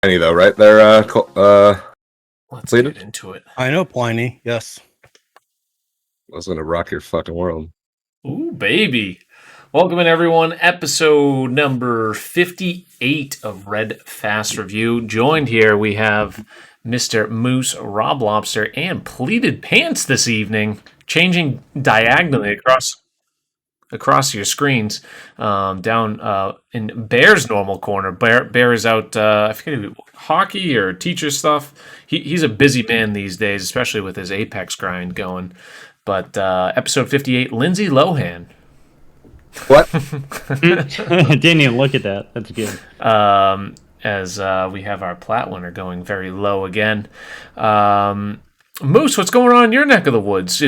Pliny, though, right? They're Let's completed? get into it. I know Pliny, yes. I was gonna rock your fucking world. Ooh, baby. Welcome in, everyone. Episode number 58 of Red Fast Review. Joined here, we have Mr. Moose, Rob Lobster, and Pleated Pants this evening, changing diagonally across your screens, down in Bear's normal corner. Bear is out, I forget if hockey or teacher stuff. He's a busy man these days, especially with his Apex grind going. But episode 58, Lindsay Lowhan. What? I didn't even look at that. That's good. As we have our plat winner going very low again. Moose, what's going on in your neck of the woods?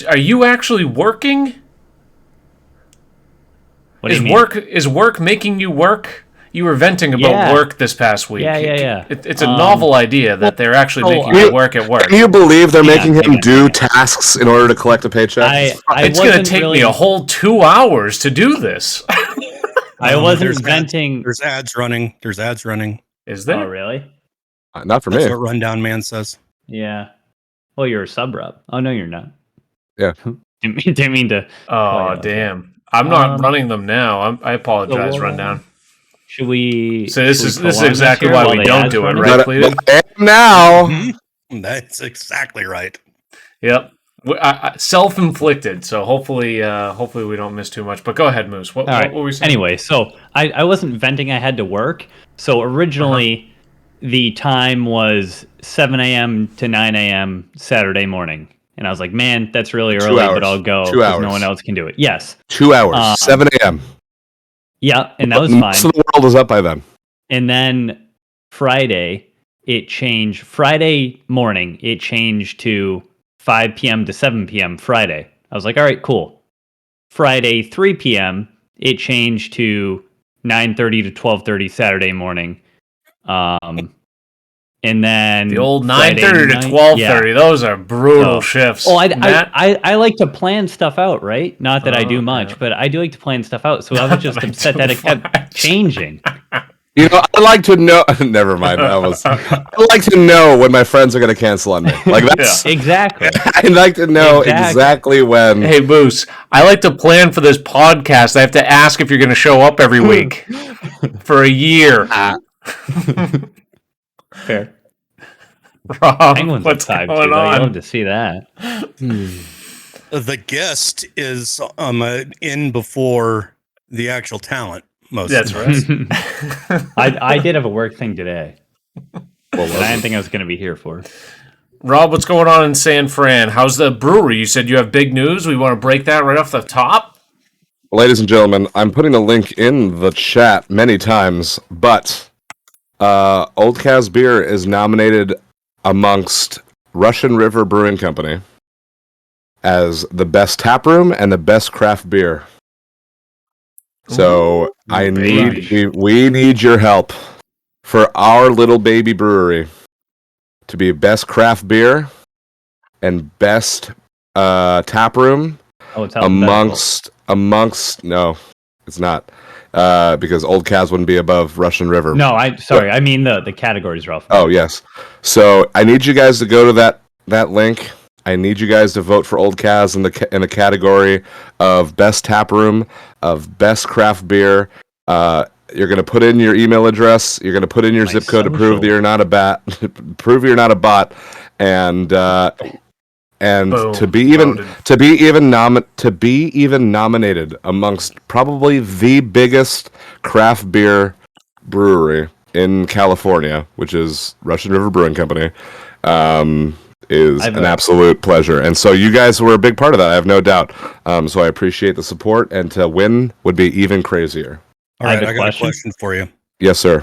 Are you actually working? What do you mean? Is work making you work? You were venting about work this past week. Yeah. It's a novel idea that they're actually making you work at work. Can you believe they're making him do tasks in order to collect a paycheck? It's going to take me a whole 2 hours to do this. I wasn't venting. There's ads running. Is there? Oh, really? Not for That's me. what Rundown Man says. Yeah. Well, you're a sub rep. Oh, no, you're not. Yeah. Didn't mean to. Oh, damn. I'm not running them now. I apologize, Rundown. Should we? So this is exactly why we don't do it, right, Cleveland? Now. That's exactly right. Yep. Self-inflicted, so hopefully we don't miss too much. But go ahead, Moose. What were we saying? Anyway, so I wasn't venting. I had to work. So originally, the time was 7 a.m. to 9 a.m. Saturday morning. And I was like, man, that's really early, but I'll go because no one else can do it. Yes. 2 hours, 7 a.m. Yeah, and that was fine. Most of the world is up by then. And then Friday morning, it changed to 5 p.m. to 7 p.m. Friday. I was like, all right, cool. Friday, 3 p.m., it changed to 9:30 to 12:30 Saturday morning. And then the old 9:30 to 12:30, those are brutal shifts. Oh, I like to plan stuff out, right? Not that I do much, but I do like to plan stuff out. So I was just upset that it kept changing. You know, I like to know. Never mind. I like to know when my friends are going to cancel on me. Like that's exactly. I like to know exactly when. Hey, Moose, I like to plan for this podcast. I have to ask if you're going to show up every week for a year. Fair. Rob, Penguins what's going on? I'd love to see that. The guest is in before the actual talent. That's right. I did have a work thing today. Well, I didn't think I was going to be here for. Rob, what's going on in San Fran? How's the brewery? You said you have big news. We want to break that right off the top. Ladies and gentlemen, I'm putting a link in the chat many times, but Old Kaz Beer is nominated amongst Russian River Brewing Company as the best tap room and the best craft beer. So we need your help for our little baby brewery to be best craft beer and best tap room amongst no, it's not. Because Old Kaz wouldn't be above Russian River. No, I mean the categories, Ralph. Oh, yes. So I need you guys to go to that link. I need you guys to vote for Old Kaz in the category of best tap room, of best craft beer. You're going to put in your email address. You're going to put in your zip code to prove that you're not a bot. Prove you're not a bot, and boom, to be even nominated amongst probably the biggest craft beer brewery in California, which is Russian River Brewing Company, is an absolute pleasure. And so you guys were a big part of that, I have no doubt. So I appreciate the support, and to win would be even crazier. All right, I got a question for you. Yes, sir.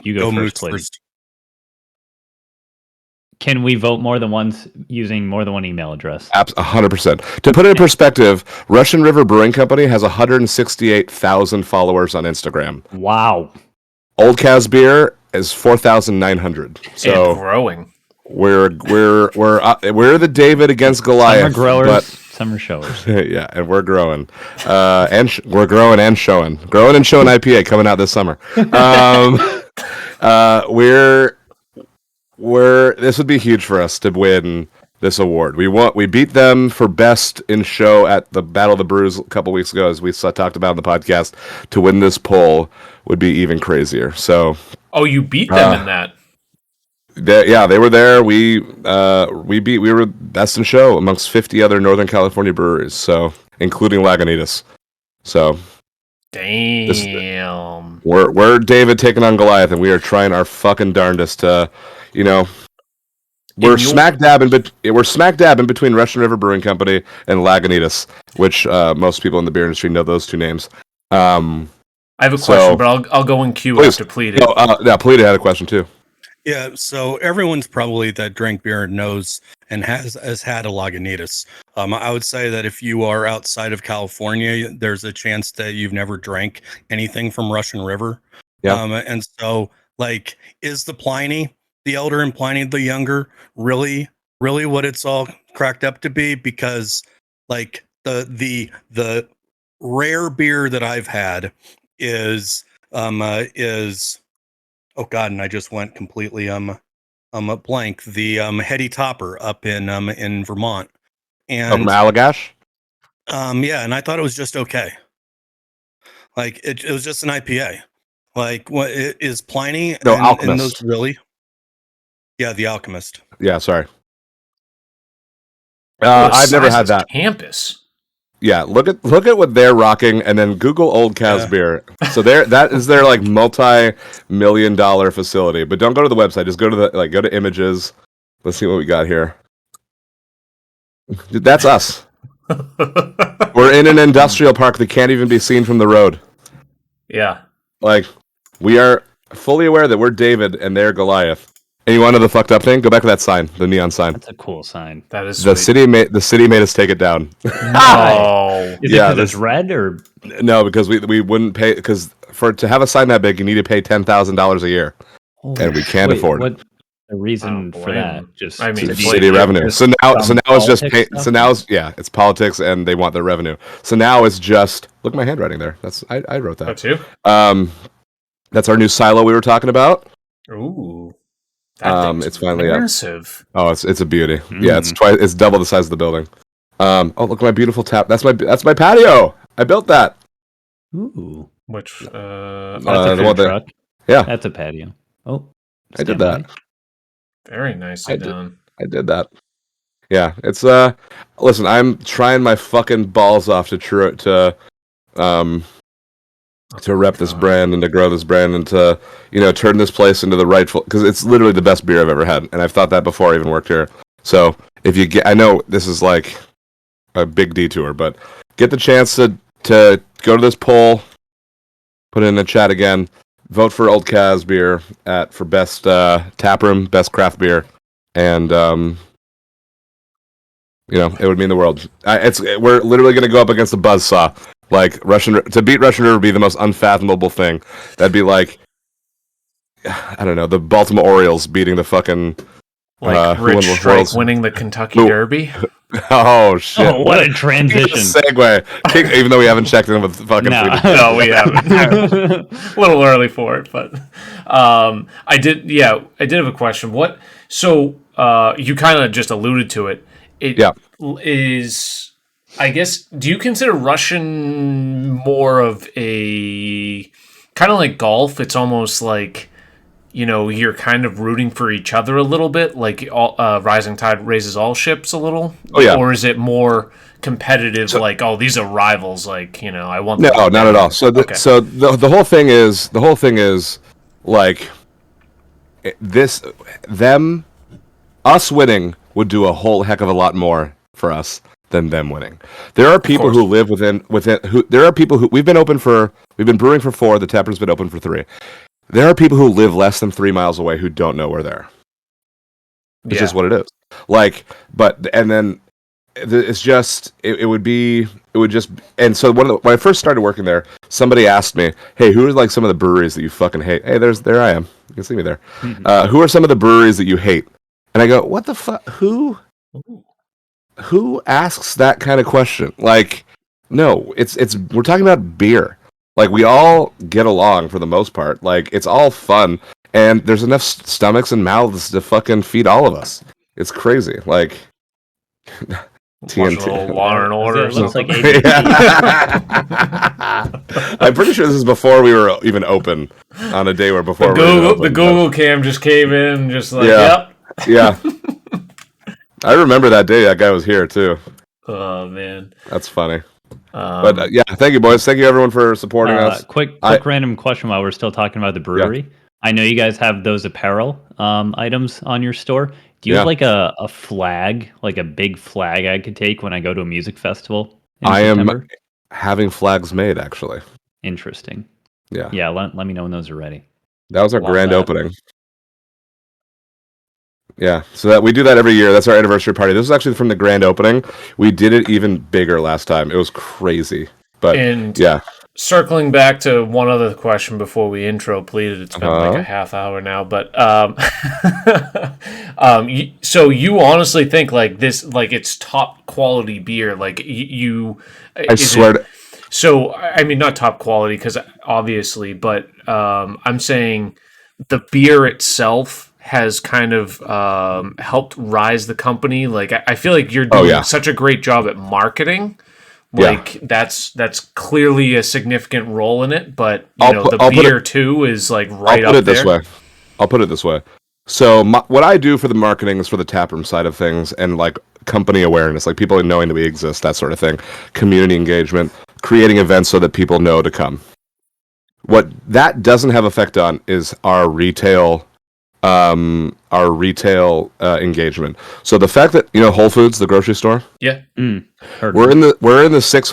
You go first, please. Can we vote more than once using more than one email address? 100%. To put it in perspective, Russian River Brewing Company has 168,000 followers on Instagram. Wow. Old Kaz Beer is 4,900. So and growing. We're the David against Goliath. Some are growers, some are showers. Yeah, and we're growing, we're growing and showing IPA coming out this summer. we're this would be huge for us to win this award. We beat them for best in show at the Battle of the Brews a couple weeks ago, as we talked about in the podcast. To win this poll would be even crazier. So, you beat them in that. They were there. We were best in show amongst 50 other Northern California breweries, so including Lagunitas. So, damn, we're David taking on Goliath, and we are trying our fucking darndest to, we're smack dab in between Russian River Brewing Company and Lagunitas, which most people in the beer industry know those two names. I have a question, but I'll go in queue after Pleated. Pleated had a question too. Yeah, so everyone's probably that drank beer knows and has had a Lagunitas. I would say that if you are outside of California, there's a chance that you've never drank anything from Russian River. Yeah. And so, is the Pliny, the elder, and Pliny the younger really what it's all cracked up to be? Because the rare beer that I've had is oh God, and I just went completely blank. The Heady Topper up in Vermont, and from Allagash. Yeah, and I thought it was just okay. It was just an IPA. What is Pliny? No, and Alchemist. Those really? Yeah, the Alchemist. Yeah, sorry. I've never had that. Campus. Yeah, look at what they're rocking, and then Google Old Cow's beer. So that is their multi-million-dollar facility. But don't go to the website. Just go to go to images. Let's see what we got here. That's us. We're in an industrial park that can't even be seen from the road. Yeah. We are fully aware that we're David and they're Goliath. And you want to know the fucked up thing? Go back to that sign, the neon sign. That's a cool sign. That is the city made us take it down. No. Is it because it's red or no? Because we wouldn't pay, because to have a sign that big, you need to pay $10,000 a year, and we can't afford it. What's the reason for that? Just city revenue. So now it's just it's politics, and they want their revenue. So now it's just look at my handwriting there. I wrote that. That's you. That's our new silo we were talking about. Ooh. It's finally massive. Oh, it's a beauty. Yeah, it's double the size of the building. Oh, look at my beautiful tap. That's my patio. I built that. Ooh. Which that's a food truck. Yeah. That's a patio. Oh. I did that. Very nicely done. I did that. Yeah, it's listen, I'm trying my fucking balls off to rep this brand and to grow this brand and to turn this place into the rightful, because it's literally the best beer I've ever had, and I've thought that before I even worked here. So if you I know this is like a big detour, but get the chance to go to this poll, put it in the chat again, vote for Old Kaz beer for best taproom, best craft beer, and it would mean the world. We're literally going to go up against a buzzsaw. To beat Russian River would be the most unfathomable thing. That'd be like, I don't know, the Baltimore Orioles beating the fucking Rich Strike winning the Kentucky Derby. Oh shit! Oh, what a transition! Segue. Even though we haven't checked in with fucking. No, we haven't. A little early for it, but I did have a question. What? So you kind of just alluded to it. Is. I guess, do you consider Russian more of a kind of like golf? It's almost like, you're kind of rooting for each other a little bit, like rising tide raises all ships a little. Oh yeah. Or is it more competitive? These are rivals. I want. No, not at all. So the whole thing is like us winning would do a whole heck of a lot more for us than them winning. There are people who live within there are people who we've been brewing for 4, the taproom's been open for 3. There are people who live less than 3 miles away who don't know we're there. It's just what it is. It's just it would just, and so when I first started working there, somebody asked me, "Hey, who are some of the breweries that you fucking hate?" Hey, there I am. You can see me there. Mm-hmm. Who are some of the breweries that you hate? And I go, "What the fuck? Who asks that kind of question?" No, it's we're talking about beer. We all get along for the most part. It's all fun. and there's enough stomachs and mouths to fucking feed all of us. It's crazy. Like TNT. Law and Order. It looks like I'm pretty sure this is before we were even open on a day where before the Google cam just came in, just like, yep. Yeah. I remember that day. That guy was here too. Oh man, that's funny. But yeah, thank you, boys. Thank you, everyone, for supporting us. Quick random question while we're still talking about the brewery. Yeah. I know you guys have those apparel items on your store. Do you have like a flag, like a big flag I could take when I go to a music festival in September? Am having flags made, actually. Interesting. Yeah. Yeah, let me know when those are ready. That was our grand opening. Yeah, so that we do that every year. That's our anniversary party. This is actually from the grand opening. We did it even bigger last time. It was crazy. But yeah. Circling back to one other question before we intro, please. It's been like a half hour now, but so you honestly think like this, like it's top quality beer, like you? I swear. So I mean, not top quality because obviously, but I'm saying the beer itself has kind of helped rise the company. Like I feel like you're doing such a great job at marketing. Like that's clearly a significant role in it, but the beer too is like right up there. I'll put it this way. So what I do for the marketing is for the taproom side of things and like company awareness, like people knowing that we exist, that sort of thing, community engagement, creating events so that people know to come. What that doesn't have effect on is our retail engagement. So the fact that Whole Foods, the grocery store, we're the six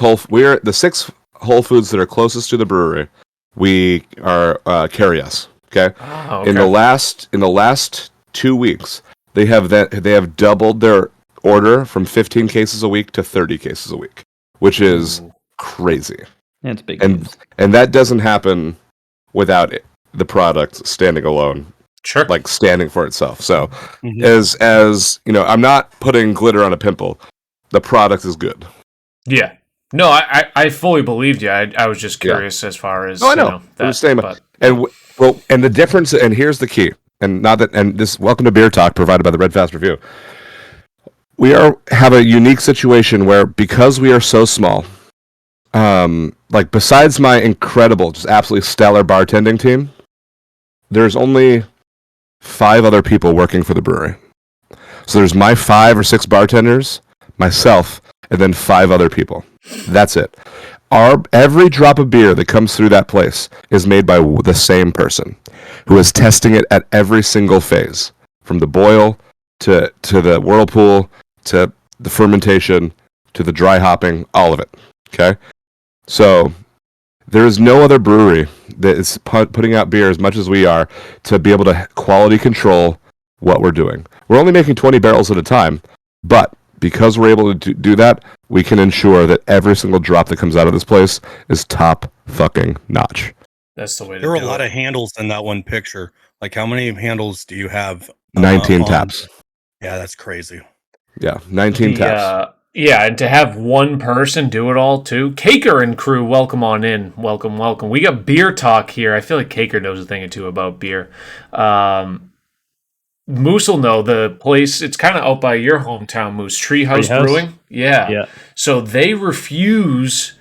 Whole Foods that are closest to the brewery. We are carry us. Okay. Oh, okay. In the last 2 weeks, they have doubled their order from 15 cases a week to 30 cases a week, which is crazy. That's big. And that doesn't happen without the product standing alone. Sure. Like standing for itself. So as I'm not putting glitter on a pimple. The product is good. Yeah. No, I fully believed you. I was just curious as far as I know. And the difference, and here's the key, and this welcome to Beer Talk provided by the Red Fast Review. We have a unique situation where because we are so small, like besides my incredible, just absolutely stellar bartending team, there's only 5 other people working for the brewery. So there's my 5 or 6 bartenders, myself, and then 5 other people. That's it. Every drop of beer that comes through that place is made by the same person who is testing it at every single phase, from the boil to the whirlpool to the fermentation to the dry hopping, all of it. Okay? So there is no other brewery that is putting out beer as much as we are to be able to quality control what we're doing. We're only making 20 barrels at a time, but because we're able to do that, we can ensure that every single drop that comes out of this place is top fucking notch. That's the way to do it. There are a lot of handles in that one picture. Like, how many handles do you have? 19 taps. Yeah, that's crazy. Yeah, 19 taps. Yeah, and to have one person do it all too. Caker and crew, welcome on in. Welcome. We got beer talk here. I feel like Caker knows a thing or two about beer. Moose will know the place. It's kind of out by your hometown, Moose. Treehouse Brewing. Yeah. So they refuse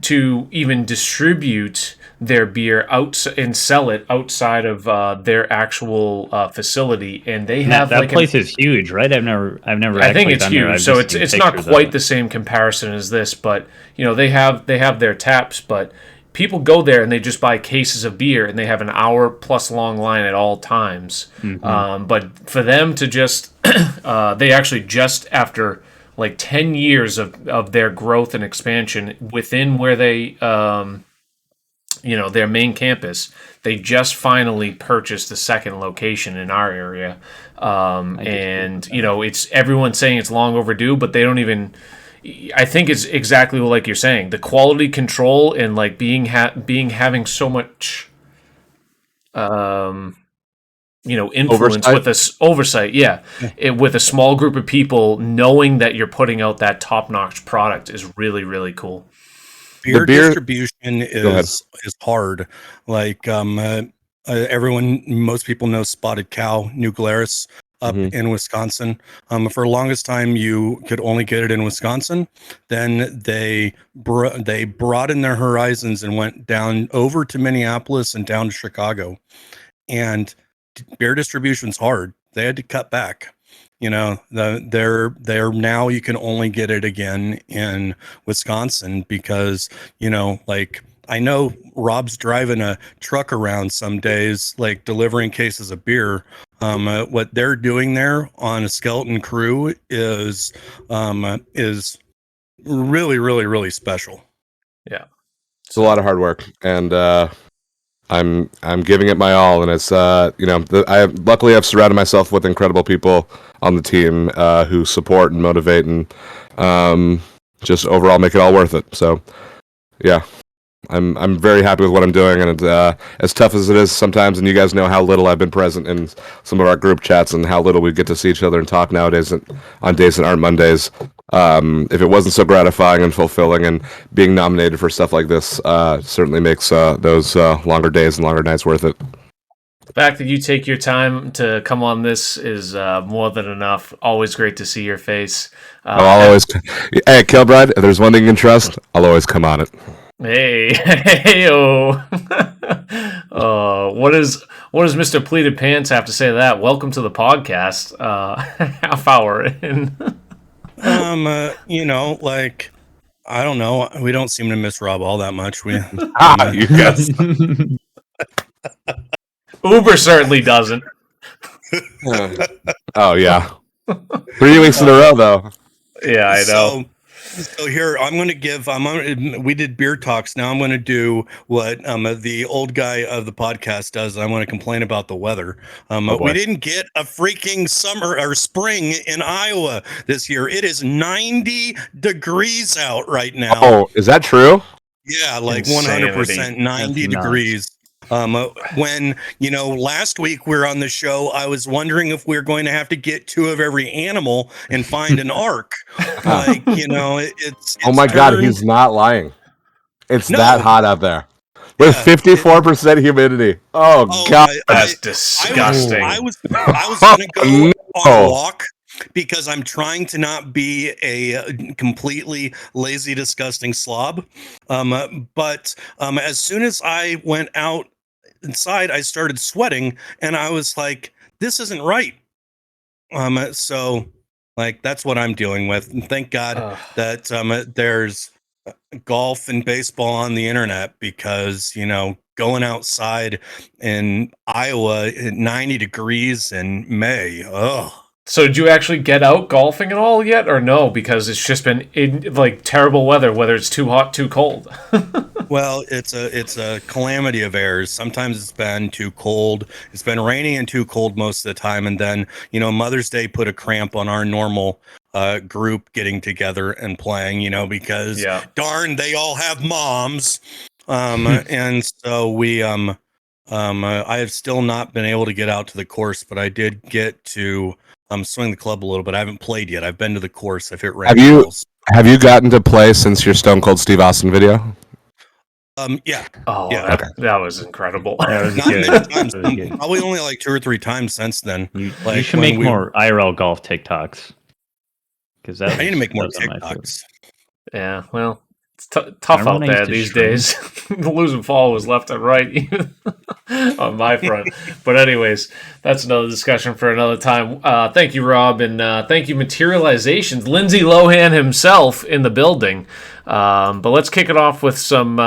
to even distribute their beer out and sell it outside of their actual facility, and they have that place is huge, right? I've never. I think it's huge, so it's not quite the same comparison as this, but they have their taps, but people go there and they just buy cases of beer, and they have an hour plus long line at all times. But for them to just, they actually just after like 10 years of their growth and expansion within where they. Their main campus, they just finally purchased the second location in our area. It's everyone's saying it's long overdue, but they don't even, I think it's exactly like you're saying, the quality control and like having so much, influence with this oversight. With a small group of people knowing that you're putting out that top-notch product is really, really cool. Beer distribution is hard. Like most people know Spotted Cow Nuclearis up in Wisconsin. For the longest time, you could only get it in Wisconsin. Then they broadened their horizons and went down over to Minneapolis and down to Chicago. And beer distribution's hard. They had to cut back. They're now you can only get it again in Wisconsin because, I know Rob's driving a truck around some days, like delivering cases of beer. What they're doing there on a skeleton crew is really, really, really special. Yeah, it's a lot of hard work, and I'm giving it my all. And it's luckily I've surrounded myself with incredible people on the team who support and motivate and just overall make it all worth it. So yeah. I'm very happy with what I'm doing, and as tough as it is sometimes, and you guys know how little I've been present in some of our group chats and how little we get to see each other and talk nowadays on days that aren't Mondays. If it wasn't so gratifying and fulfilling, and being nominated for stuff like this certainly makes those longer days and longer nights worth it. The fact that you take your time to come on this is more than enough. Always great to see your face. I'll always, hey, Kilbride, if there's one thing you can trust, I'll always come on it. Hey, what does Mr. Pleated Pants have to say to that? Welcome to the podcast. Half hour in. I don't know. We don't seem to miss Rob all that much. You guys. Uber certainly doesn't. Oh yeah, 3 weeks in a row though. Yeah, I know. So here we did beer talks. Now I'm going to do what the old guy of the podcast does. I want to complain about the weather. We didn't get a freaking summer or spring in Iowa this year. It is 90 degrees out right now. Oh, is that true? Yeah, like 100%, 90 degrees. When, last week we were on the show, I was wondering if we were going to have to get 2 of every animal and find an ark. It's oh my God, he's not lying. It's that hot out there with 54% humidity. Oh God, that's disgusting. I was going to go on a walk because I'm trying to not be a completely lazy, disgusting slob. But as soon as I went out inside, I started sweating, and I was like, "This isn't right." So that's what I'm dealing with. And thank God that there's golf and baseball on the internet, because going outside in Iowa at 90 degrees in May. So did you actually get out golfing at all yet, or no? Because it's just been terrible weather, whether it's too hot, too cold. Well, it's a calamity of errors. Sometimes it's been too cold. It's been raining and too cold most of the time. And then, Mother's Day put a cramp on our normal group getting together and playing, because darn, they all have moms. And so we, I have still not been able to get out to the course, but I did get to swing the club a little bit. I haven't played yet. I've been to the course. I've hit red balls. Have you gotten to play since your Stone Cold Steve Austin video? Yeah. Oh, yeah. That was incredible. That was good. Many times. Probably only like 2 or 3 times since then. You should make more IRL golf TikToks. I need to make more TikToks. Yeah, well, it's tough out there these days. Losing followers left and right on my front. But anyways, that's another discussion for another time. Thank you, Rob, and thank you, Materializations. Lindsay Lowhan himself in the building. But let's kick it off with some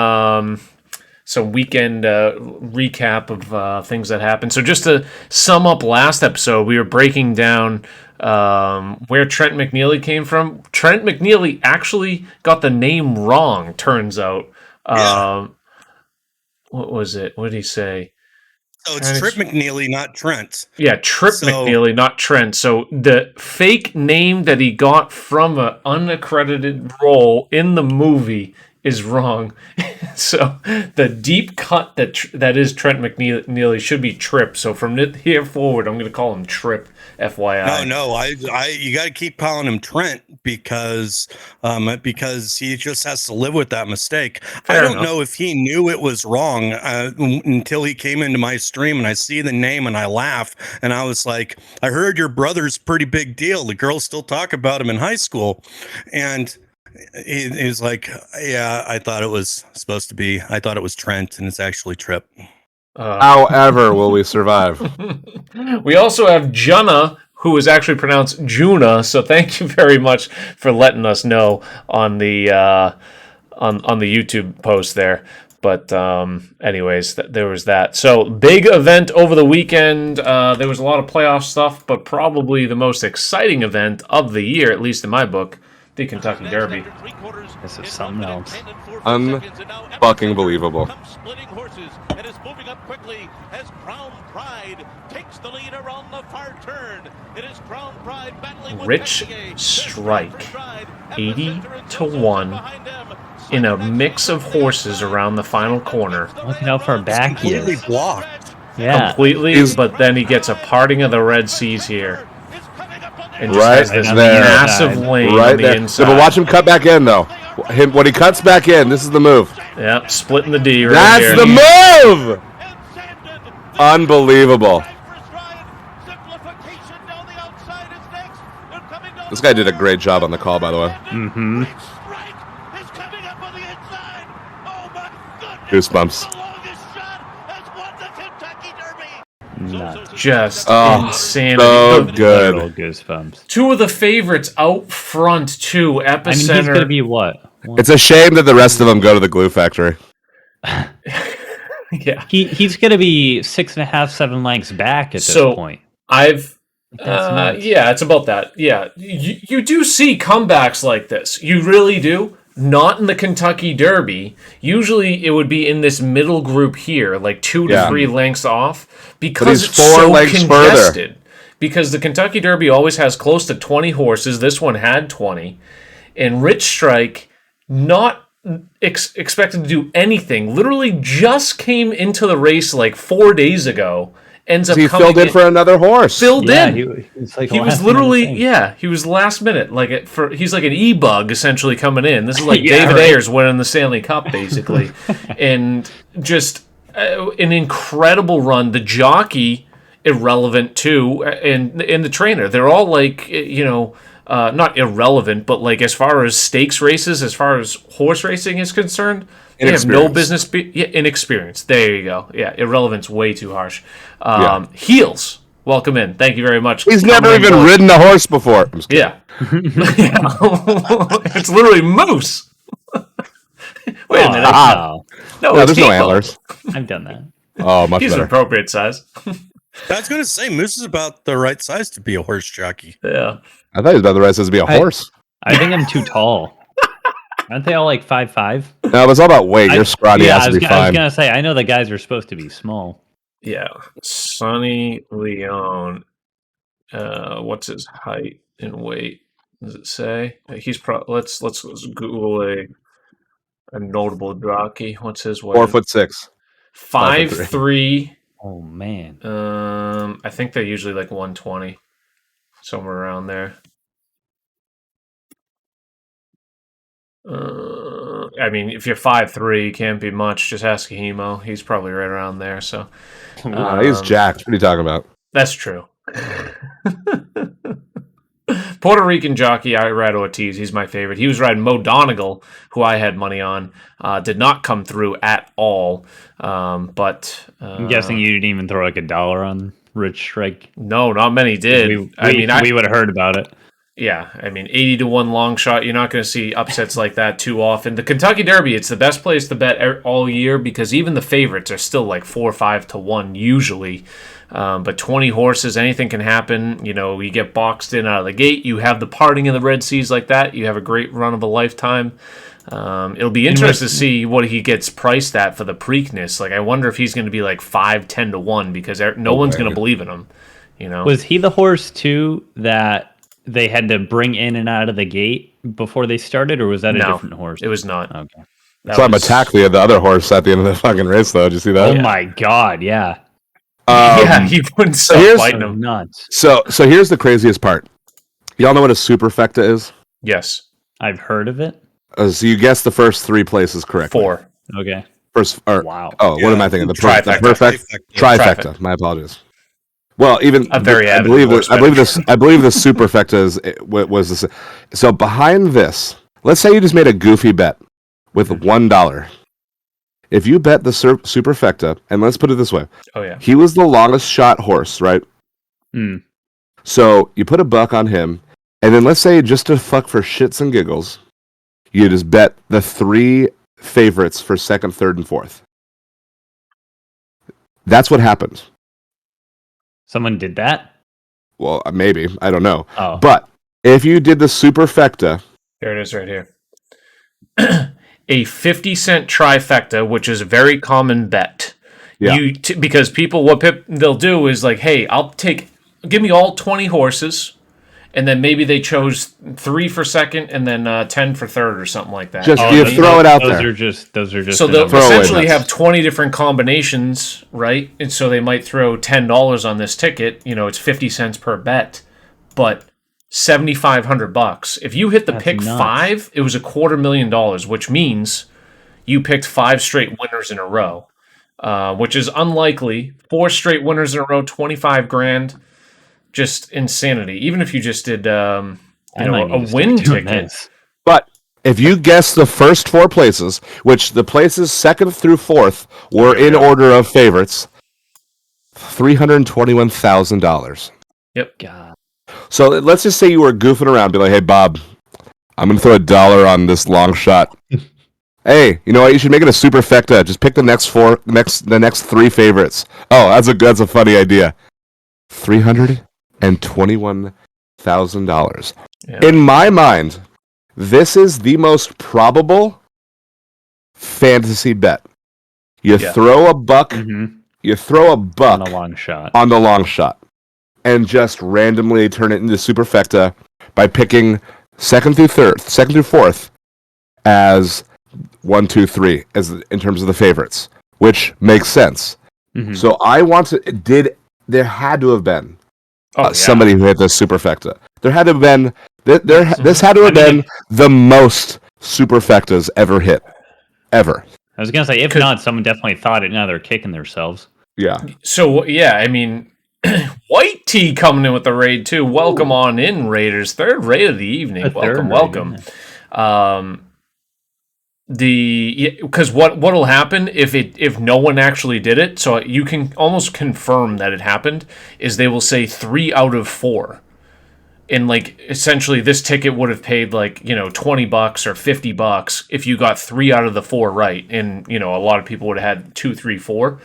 weekend recap of things that happened. So just to sum up last episode, we were breaking down where Trent McNeely came from. Trent McNeely actually got the name wrong, turns out. What was it? What did he say? So it's Trip McNeely, not Trent. Yeah, McNeely, not Trent. So the fake name that he got from an unaccredited role in the movie is wrong. So the deep cut that is Trent McNeely should be Trip. So from here forward, I'm going to call him Trip. FYI. No, you got to keep calling him Trent because he just has to live with that mistake. Fair I don't enough. know if he knew it was wrong until he came into my stream and I see the name and I laugh and I was like, I heard your brother's pretty big deal. The girls still talk about him in high school, and he's like, yeah, I thought it was Trent and it's actually Trip. However, will we survive? We also have Juna, who is actually pronounced Juna. So thank you very much for letting us know on the on the YouTube post there. But anyways, there was that. So big event over the weekend. There was a lot of playoff stuff, but probably the most exciting event of the year, at least in my book, the Kentucky Derby. This is something else. Fucking believable. Splitting horses and is moving up quickly as Crown Pride takes the lead around the far turn. It is Crown Pride battling with Rich Strike, 80-1 in a mix of horses around the final corner. Look at how far back he Completely is. blocked. Yeah. Completely, but then he gets a parting of the Red Seas here. And just Right has this there. massive lane Right on the there. inside. So, but watch him cut back in, though. When he cuts back in, this is the move. Yep, splitting the D right That's here. the move! Unbelievable. This guy did a great job on the call, by the way. Mm-hmm. Goosebumps. Nuts. Just Oh, insanity. so The- good. Literal goosebumps. Two of the favorites out front, too. I mean, he's going to Epicenter. be what? It's a shame that the rest of them go to the glue factory. Yeah. He's going to be 6.5, 7 lengths back at this So, point. That's nuts. yeah, it's about that. Yeah. You do see comebacks like this. You really do. Not in the Kentucky Derby. Usually it would be in this middle group here, like 2 to 3 lengths off, because he's it's 4 so lengths congested. Because the Kentucky Derby always has close to 20 horses. This one had 20. And Rich Strike, not expected to do anything, literally just came into the race like 4 days ago. Ends up He coming filled in for another horse. filled Yeah, in. He was literally, he was last minute. He's like an e-bug essentially coming in. This is like Yeah, David right. Ayers winning the Stanley Cup, basically. And just an incredible run. The jockey, irrelevant too, and the trainer. They're all like, not irrelevant, but like as far as stakes races, as far as horse racing is concerned, they have no business. Inexperience. There you go. Yeah, irrelevant's way too harsh. Heels, welcome in. Thank you very much. He's never even ridden a horse before. I'm just kidding. Yeah. It's literally moose. Wait a minute. No, No, No, it's there's no Hebo. antlers. I've done that. Oh, much He's an better. appropriate size. I was going to say, Moose is about the right size to be a horse jockey. Yeah. I thought he was about the right size to be a horse. I think I'm too tall. Aren't they all like 5'5"? No, it's all about weight. You're scrawny. Yeah, Has to be I was fine. gonna say. I know the guys are supposed to be small. Yeah. Sonny Leon. What's his height and weight? Does it say? He's let's Google a notable jockey. What's his weight? 4'6". 5'3". Oh man. I think they're usually like 120, somewhere around there. I mean, if you're 5'3", you can't be much. Just ask Hemo. He's probably right around there. So He's jacked. What are you talking about? that's true. Puerto Rican jockey Irado Ortiz. He's my favorite. He was riding Mo Donegal, who I had money on. Did not come through at all. But I'm guessing you didn't even throw like $1 on Rich Strike. no, not many did. We would have heard about it. Yeah, I mean, 80-1 long shot. You're not going to see upsets like that too often. The Kentucky Derby, it's the best place to bet all year because even the favorites are still like 4 or 5-1 usually. But 20 horses, anything can happen. You know, you get boxed in out of the gate. You have the parting of the Red Seas like that. You have a great run of a lifetime. It'll be interesting to see what he gets priced at for the Preakness. Like, I wonder if he's going to be like 5-10-1 because no one's going to believe in him. You know, Was he the horse too that they had to bring in and out of the gate before they started, or was that a different horse? It was not. Okay. Saw him attack the other horse at the end of the fucking race, though. Did you see that? Oh my god, yeah. Yeah, he wouldn't stop fighting him. Nuts. So here's the craziest part. Y'all know what a superfecta is? Yes. I've heard of it. So you guessed the first 3 places correctly. 4. Okay. Wow. Oh, Yeah. what am I thinking? The Trifecta. perfect trifecta. Trifecta. My apologies. Well, even A very I avid believe horse I believe the superfecta was this. So behind this, let's say you just made a goofy bet with $1. If you bet the superfecta, and let's put it this way, Oh yeah. he was the longest shot horse, right? Mm. So you put $1 on him, and then let's say just to fuck for shits and giggles, you just bet the 3 favorites for second, third, and fourth. That's what happened. Someone did that? Well, maybe. I don't know. Oh. But if you did the superfecta... There it is right here. A 50-cent trifecta, which is a very common bet. Yeah. Because people, what they'll do is like, hey, give me all 20 horses, and then maybe they chose 3 for second and then 10 for third or something like that. Just you throw it out those there. Those are just So they'll Throwaway essentially bets. have 20 different combinations, right? And so they might throw $10 on this ticket. It's 50 cents per bet, but $7,500. If you hit the pick nuts. 5, it was $250,000, which means you picked 5 straight winners in a row, which is unlikely. 4 straight winners in a row, 25 grand, just insanity. Even if you just did, a win ticket. But if you guess the first 4 places, which the places second through fourth were in order of favorites, $321,000. Yep. God. So let's just say you were goofing around, be like, "Hey Bob, I'm gonna throw $1 on this long shot." Hey, you know what? You should make it a superfecta. Just pick the next 3 favorites. Oh, that's a funny idea. $321,000. Yeah. In my mind, this is the most probable fantasy bet. You throw $1. Mm-hmm. You throw $1 On a long shot. on the long shot, and just randomly turn it into superfecta by picking second through fourth as 1, 2, 3 as in terms of the favorites, which makes sense. Mm-hmm. So there had to have been Oh, somebody who hit the superfecta. There had to have been this had to have been the most superfectas ever hit, ever. I was gonna say, if not, someone definitely thought it. Now they're kicking themselves. Yeah. So, White Tea coming in with the raid, too. Welcome on in, Raiders. 3rd raid of the evening. Welcome. Because what'll happen if no one actually did it, so you can almost confirm that it happened, is they will say 3 out of 4. And essentially this ticket would have paid $20 or $50 if you got 3 out of the 4 right. And a lot of people would have had 2, 3, 4.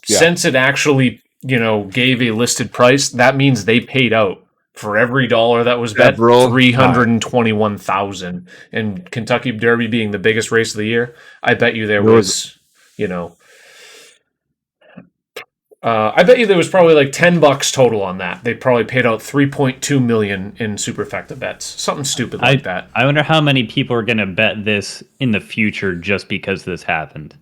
Yeah. Since it actually gave a listed price, that means they paid out for every dollar that was bet, $321,000. And Kentucky Derby being the biggest race of the year, I bet you there was I bet you there was probably $10 total on that. They probably paid out $3.2 million in superfecta bets, something stupid like that. I wonder how many people are going to bet this in the future just because this happened.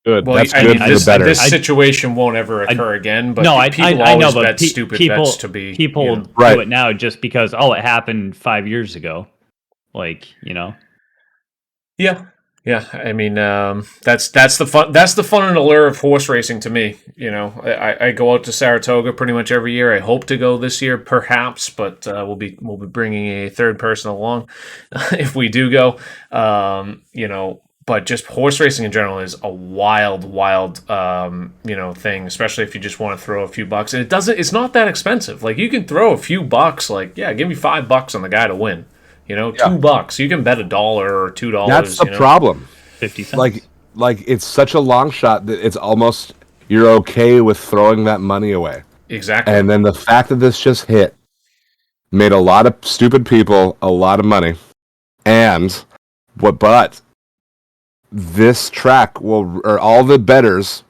Good. Well, That's good for the better. This situation won't ever occur again. But people I know, always but bet stupid bets to be. People do it now just because it happened 5 years ago. Yeah. Yeah, I mean that's the fun. That's the fun and allure of horse racing to me. I go out to Saratoga pretty much every year. I hope to go this year, perhaps, but we'll be bringing a 3rd person along if we do go. But just horse racing in general is a wild thing, especially if you just want to throw a few bucks. And it's not that expensive. You can throw a few bucks. Give me $5 on the guy to win. $2. You can bet $1 or $2. That's the problem. 50 cents. It's such a long shot that it's almost you're okay with throwing that money away. Exactly. And then the fact that this just hit made a lot of stupid people a lot of money. But this track all the bettors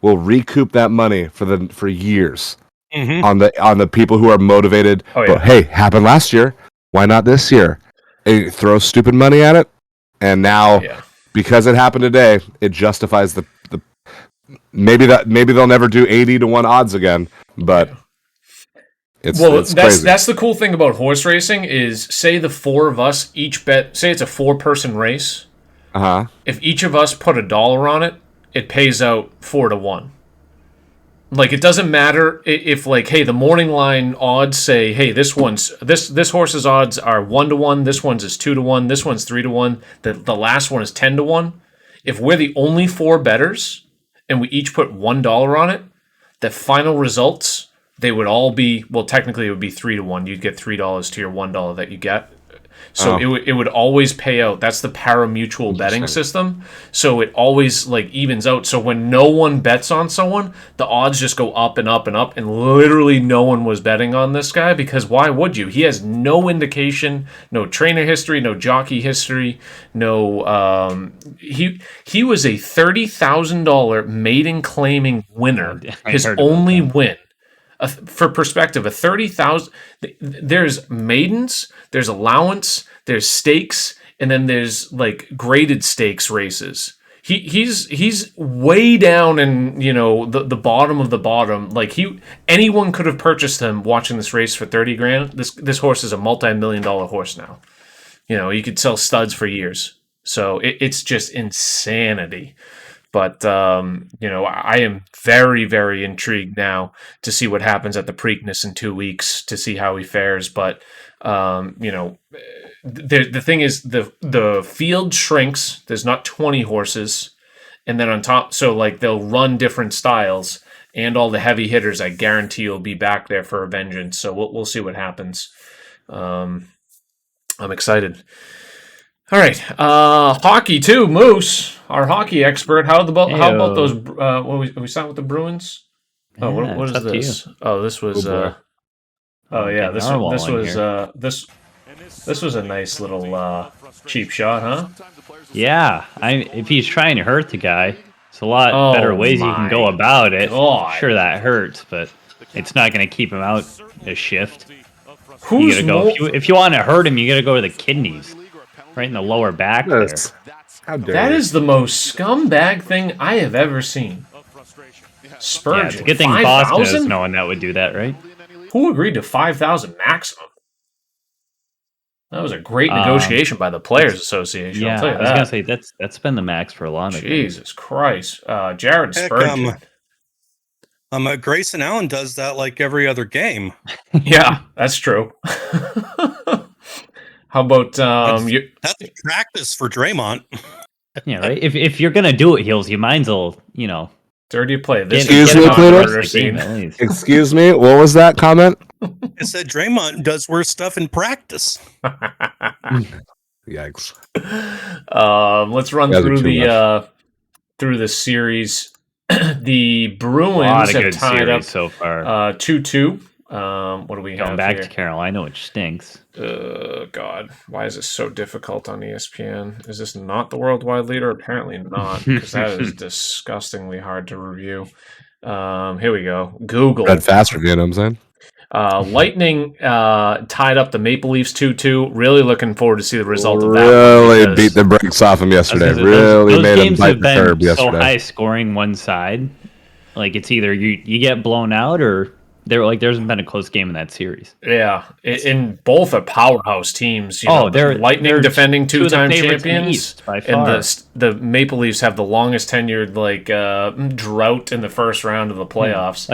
will recoup that money for years on the people who are motivated. Oh, yeah. But, hey, happened last year. Why not this year? Throw stupid money at it, and now because it happened today, it justifies the maybe they'll never do 80-1 odds again, but it's crazy. That's the cool thing about horse racing is, say the four of us each bet, say it's a 4-person race. If each of us put $1 on it, it pays out 4-1. Like, it doesn't matter if, like, hey, the morning line odds say, hey, this horse's odds are 1-1, this one's is 2-1, this one's 3-1, the last one is 10-1. If we're the only 4 bettors and we each put $1 on it, the final results, they would all be, well, technically it would be 3-1. You'd get $3 to your $1 that you get. So it would always pay out. That's the pari-mutuel betting system. So it always like evens out. So when no one bets on someone, the odds just go up and up and up. And literally no one was betting on this guy, because why would you? He has no indication, no trainer history, no jockey history, no. He was a $30,000 maiden claiming winner. His only win. For perspective, a 30,000. There's maidens, there's allowance, there's stakes, and then there's like graded stakes races. He's way down in the bottom of the bottom. Like anyone could have purchased him watching this race for $30,000. This horse is a multi-million-dollar horse now. You could sell studs for years. So it's just insanity. But, I am very, very intrigued now to see what happens at the Preakness in 2 weeks, to see how he fares. But, the thing is, the field shrinks. There's not 20 horses. And then on top, so like they'll run different styles. And all the heavy hitters, I guarantee, will be back there for a vengeance. So we'll see what happens. I'm excited. All right, hockey too. Moose, our hockey expert. How about those? We signed with the Bruins. Oh, what is this? Oh, this was. This was a nice little cheap shot, huh? Yeah, if he's trying to hurt the guy, it's a lot better ways you can go about it. Sure, that hurts, but it's not going to keep him out a shift. If you want to hurt him, you got to go to the kidneys. Right in the lower back there. How dare that is the most scumbag thing I have ever seen. Spurgeon. Yeah, it's a good thing Boston is no one that would do that, right? Who agreed to 5,000 maximum? That was a great negotiation by the Players Association. Yeah, I'll tell you I was going to say that's been the max for a long time. Jesus Christ. Jared Spurgeon. Grayson Allen does that like every other game. Yeah, that's true. How about that's practice for Draymond? Yeah, right. If you're gonna do it, Heels, you might as well, dirty play. Excuse me, Pluto. Excuse me. What was that comment? I said Draymond does worse stuff in practice. Yikes. Let's run through the series. The Bruins have tied up so far. 2-2. What do we have going back here? to Carolina, which stinks. God, why is this so difficult on ESPN? Is this not the worldwide leader? Apparently not, because that is disgustingly hard to review. Here we go. Google. Red fast review, you know what I'm saying? Lightning tied up the Maple Leafs 2-2. Really looking forward to see the result of that. Really beat the brakes off him yesterday. Really made him bite the curb yesterday. So high scoring one side. Like, it's either you get blown out or there hasn't been a close game in that series. Yeah, in both are powerhouse teams. They're Lightning defending two-time champions, by far. And the Maple Leafs have the longest tenured drought in the first round of the playoffs.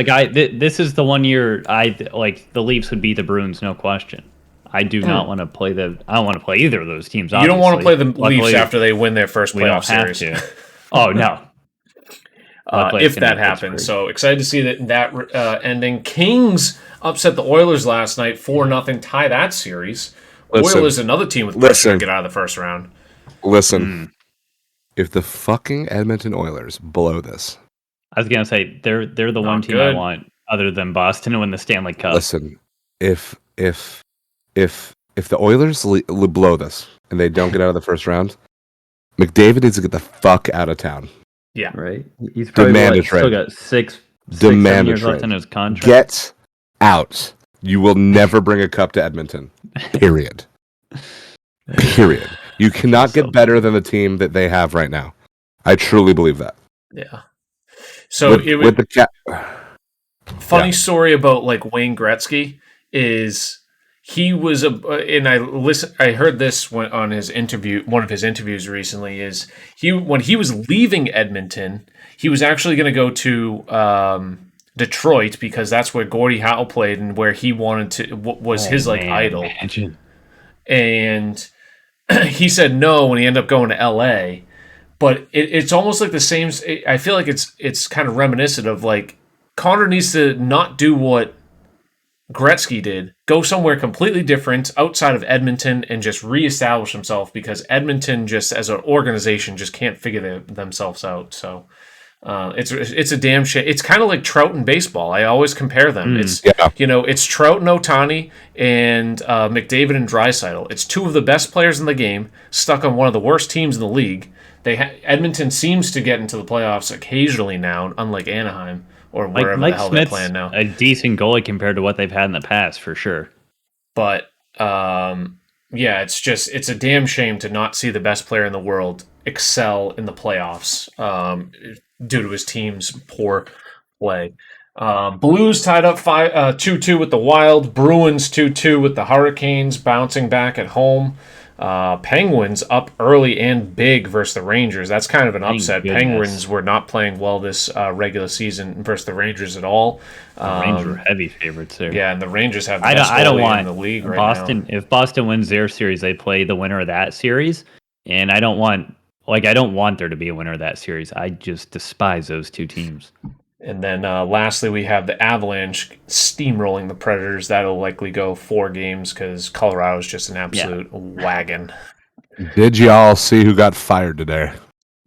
This is the one year the Leafs would beat the Bruins, no question. I do not want to play I don't want to play either of those teams. You don't want to play the Leafs after they win their first playoff series. Oh no. If that happens. So excited to see that ending. Kings upset the Oilers last night, 4-0, tie that series. Oilers, another team with pressure to get out of the first round. Listen, if the fucking Edmonton Oilers blow this, I was gonna say they're the one team I want other than Boston to win the Stanley Cup. Listen, if the Oilers blow this and they don't get out of the first round, McDavid needs to get the fuck out of town. Yeah, right. He's probably still got 7 years left in his contract. Get out. You will never bring a cup to Edmonton. Period. You cannot so. get better than the team that they have right now. I truly believe that. Yeah. So with the cat. Funny story about like Wayne Gretzky is he was and I heard this on his interview, one of his interviews recently, is when he was leaving Edmonton, he was actually going to go to Detroit because that's where Gordie Howe played and where he wanted to was his like idol. Imagine. And he said no when he ended up going to LA. But it's almost like the same. I feel like it's kind of reminiscent of like Connor needs to not do what Gretzky did, go somewhere completely different outside of Edmonton and just reestablish himself because Edmonton just as an organization just can't figure themselves out. So it's a damn shame. It's kind of like Trout in baseball. I always compare them. It's it's Trout and Ohtani and McDavid and Draisaitl. It's two of the best players in the game stuck on one of the worst teams in the league. Edmonton seems to get into the playoffs occasionally now, unlike Anaheim or wherever the hell they're playing now. A decent goalie compared to what they've had in the past, for sure. But it's a damn shame to not see the best player in the world excel in the playoffs due to his team's poor play. Blues tied up 2-2 with the Wild. Bruins 2-2 with the Hurricanes, bouncing back at home. Penguins up early and big versus the Rangers. That's kind of an upset. Penguins were not playing well this regular season versus the Rangers at all. The Rangers were heavy favorites there. Yeah, and the Rangers have the best goalie in the league right Boston, now. If Boston wins their series, they play the winner of that series. And I don't want there to be a winner of that series. I just despise those two teams. And then lastly, we have the Avalanche steamrolling the Predators. That'll likely go 4 games because Colorado's just an absolute wagon. Did y'all see who got fired today?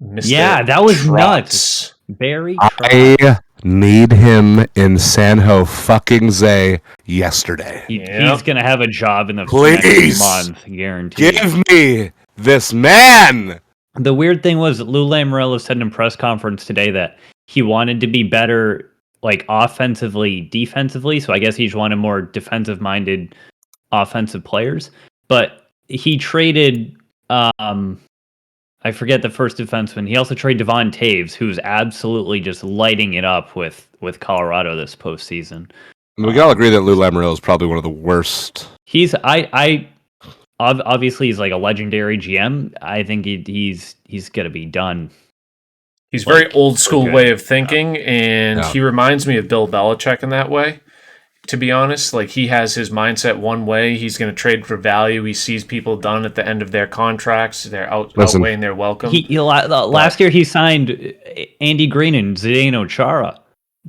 Mr. That was Trotz. Nuts. Barry Trotz. I need him in San Jose yesterday. He's going to have a job in the Please, next month, guaranteed. Give me this man. The weird thing was Lou Lamoriello said in a press conference today that he wanted to be better, like offensively, defensively. So I guess he just wanted more defensive-minded offensive players. But he traded, I forget the first defenseman. He also traded Devon Taves, who's absolutely just lighting it up with Colorado this postseason. We can all agree that Lou Lamoriello is probably one of the worst. Obviously he's like a legendary GM. I think he's gonna be done. He's very old school way of thinking, and he reminds me of Bill Belichick in that way. To be honest, like he has his mindset one way. He's going to trade for value. He sees people done at the end of their contracts. They're outweighing their welcome. Last year he signed Andy Green and Zdeno Chara,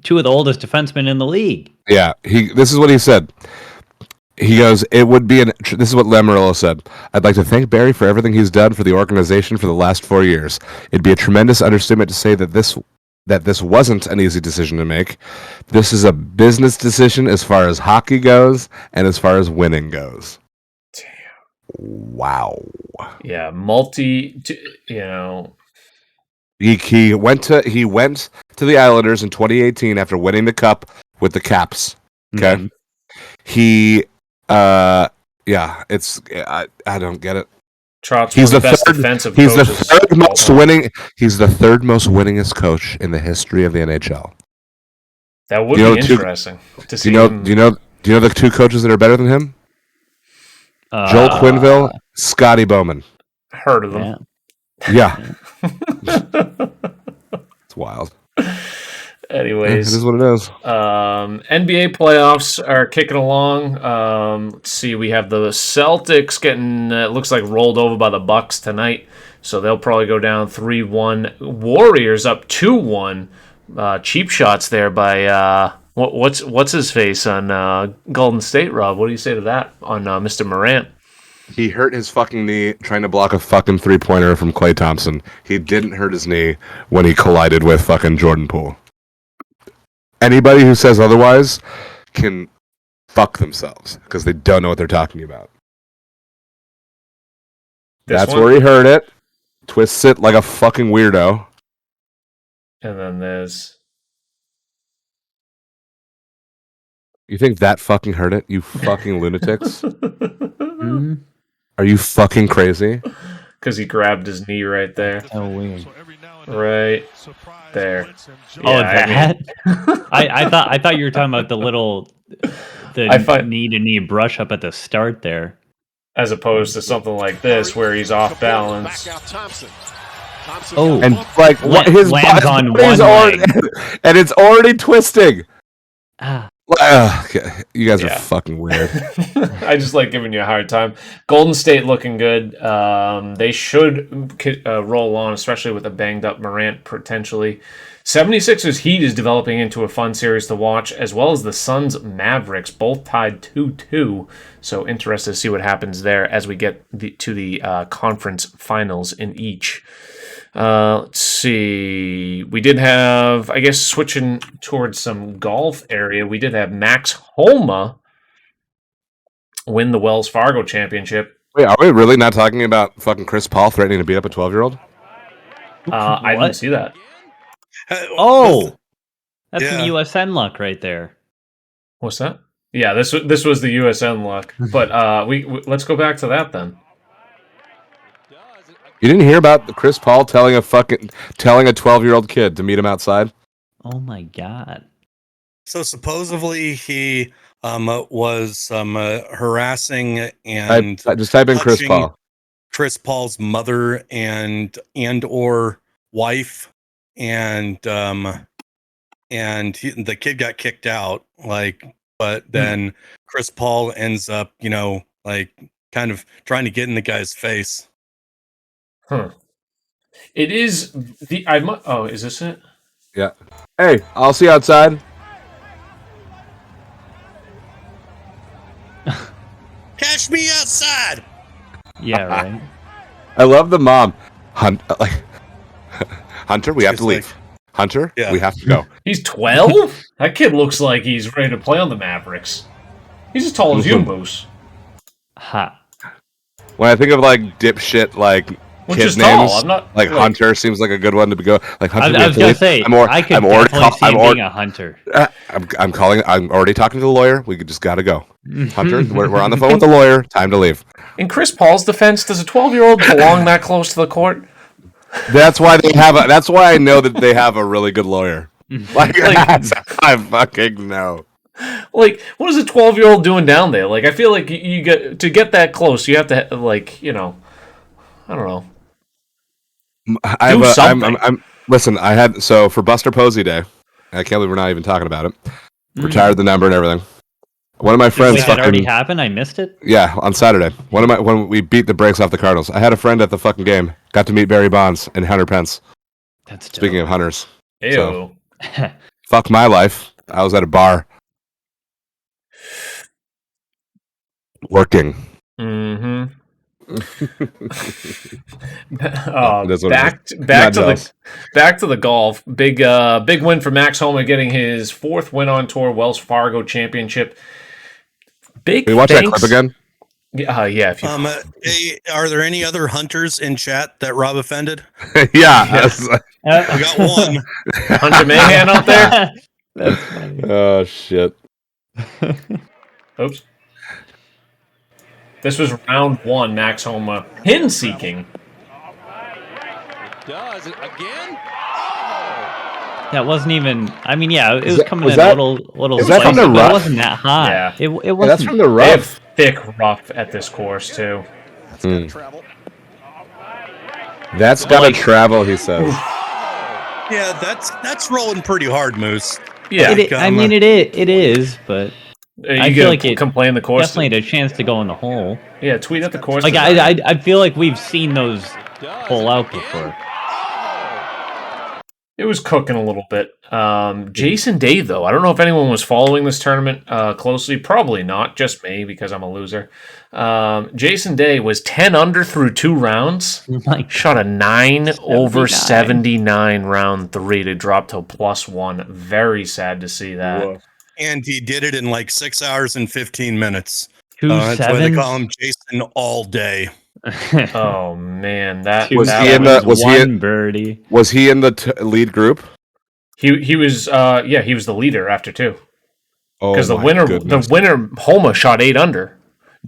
two of the oldest defensemen in the league. Yeah, this is what he said. He goes, this is what Lamoriello said. I'd like to thank Barry for everything he's done for the organization for the last 4 years. It'd be a tremendous understatement to say that this wasn't an easy decision to make. This is a business decision as far as hockey goes and as far as winning goes. Damn. Wow. Yeah, He went to the Islanders in 2018 after winning the cup with the Caps. Okay? Mm-hmm. I don't get it. He's the best defensive coach. He's the third most winning. He's the third most winningest coach in the history of the NHL. That would be interesting to see. Do you know the two coaches that are better than him? Joel Quenneville, Scotty Bowman. Heard of them? Yeah. It's wild. Anyways, it is what it is. NBA playoffs are kicking along. Let's see. We have the Celtics getting looks like rolled over by the Bucks tonight, so they'll probably go down 3-1. Warriors up 2-1. Cheap shots there by what's his face on Golden State. Rob, what do you say to that on Mr. Morant? He hurt his fucking knee trying to block a fucking 3-pointer from Klay Thompson. He didn't hurt his knee when he collided with fucking Jordan Poole. Anybody who says otherwise can fuck themselves because they don't know what they're talking about. That's where he heard it. Twists it like a fucking weirdo. And then there's... You think that fucking hurt it? You fucking lunatics? Are you fucking crazy? because he grabbed his knee right there. Oh, weird. Right there. Oh, Yeah, that? I thought you were talking about the knee-to-knee brush up at the start there. As opposed to something like this where he's off balance. Oh, And like what his lands on body's one already, leg. and it's already twisting. Ah. Okay. You guys are fucking weird. I just like giving you a hard time. Golden State looking good. They should roll on, especially with a banged up Morant potentially. 76ers Heat is developing into a fun series to watch, as well as the Suns Mavericks, both tied 2-2. So interested to see what happens there as we get to the conference finals in each. Let's see. We did have, I guess, switching towards some golf area, we did have Max Homa win the Wells Fargo Championship. Wait, are we really not talking about fucking Chris Paul threatening to beat up a 12-year-old? I didn't see that. Oh, that's some USN luck right there. What's that? Yeah, this was the USN luck. But we let's go back to that then. You didn't hear about Chris Paul telling a 12-year-old kid to meet him outside? Oh my god! So supposedly he was harassing and just type in Chris Paul. Chris Paul's mother and or wife, and the kid got kicked out. But then Chris Paul ends up, kind of trying to get in the guy's face. Huh. It is is this it? Yeah. Hey, I'll see you outside. Cash me outside. Yeah, right. I love the mom. Hunter, we have to leave. Hunter, we have to go. He's 12? That kid looks like he's ready to play on the Mavericks. He's as tall as you, Moose. Ha. When I think of dipshit Which kid is names, tall. I'm not Hunter seems like a good one to go. Hunter, I was gonna say I could definitely see him being a hunter. I'm already talking to the lawyer. We just gotta go. Hunter, we're on the phone with the lawyer. Time to leave. In Chris Paul's defense, does a 12-year-old belong that close to the court? That's why that's why I know that they have a really good lawyer. I fucking know. What is a 12-year-old doing down there? I feel like you get to get that close, you have to I don't know. Listen, for Buster Posey Day, I can't believe we're not even talking about it. Retired the number and everything. One of my friends that already happened? I missed it? Yeah, on Saturday. When we beat the brakes off the Cardinals. I had a friend at the fucking game. Got to meet Barry Bonds and Hunter Pence. That's dope. Speaking of hunters. Ew. So, fuck my life. I was at a bar. Working. Mm-hmm. Back to the golf. Big win for Max Homa, getting his 4th win on tour, Wells Fargo Championship. Can we watch that clip again? Yeah. If you hey, are there any other hunters in chat that Rob offended? Yeah. We got one. Hunter Mahan out there. That's funny. Oh shit. Oops. This was round 1, Max Homa pin seeking. Does it again? That wasn't even. I mean, yeah, it was coming in a little. Is that from the rough? It wasn't that high. Yeah. It wasn't. That's from the They have rough. thick rough at this course too. That's gonna travel. That's gotta travel, he says. Yeah, that's rolling pretty hard, Moose. Yeah, It is, but I feel like it complain the course. definitely had a chance to go in the hole. Yeah, tweet at the course. I feel like we've seen those hole out before. It was cooking a little bit. Jason Day, though, I don't know if anyone was following this tournament closely. Probably not, just me because I'm a loser. Jason Day was 10 under through 2 rounds. Shot a 9 over 79 round 3 to drop to +1. Very sad to see that. Whoa. And he did it in 6 hours and 15 minutes. 2 That's why they sevens? call him Jason all day. Oh man, that Was that he in the- was he one in- birdie? Was he in the lead group? he was he was the leader after 2. Oh, Because my goodness. the winner Homa shot 8 under.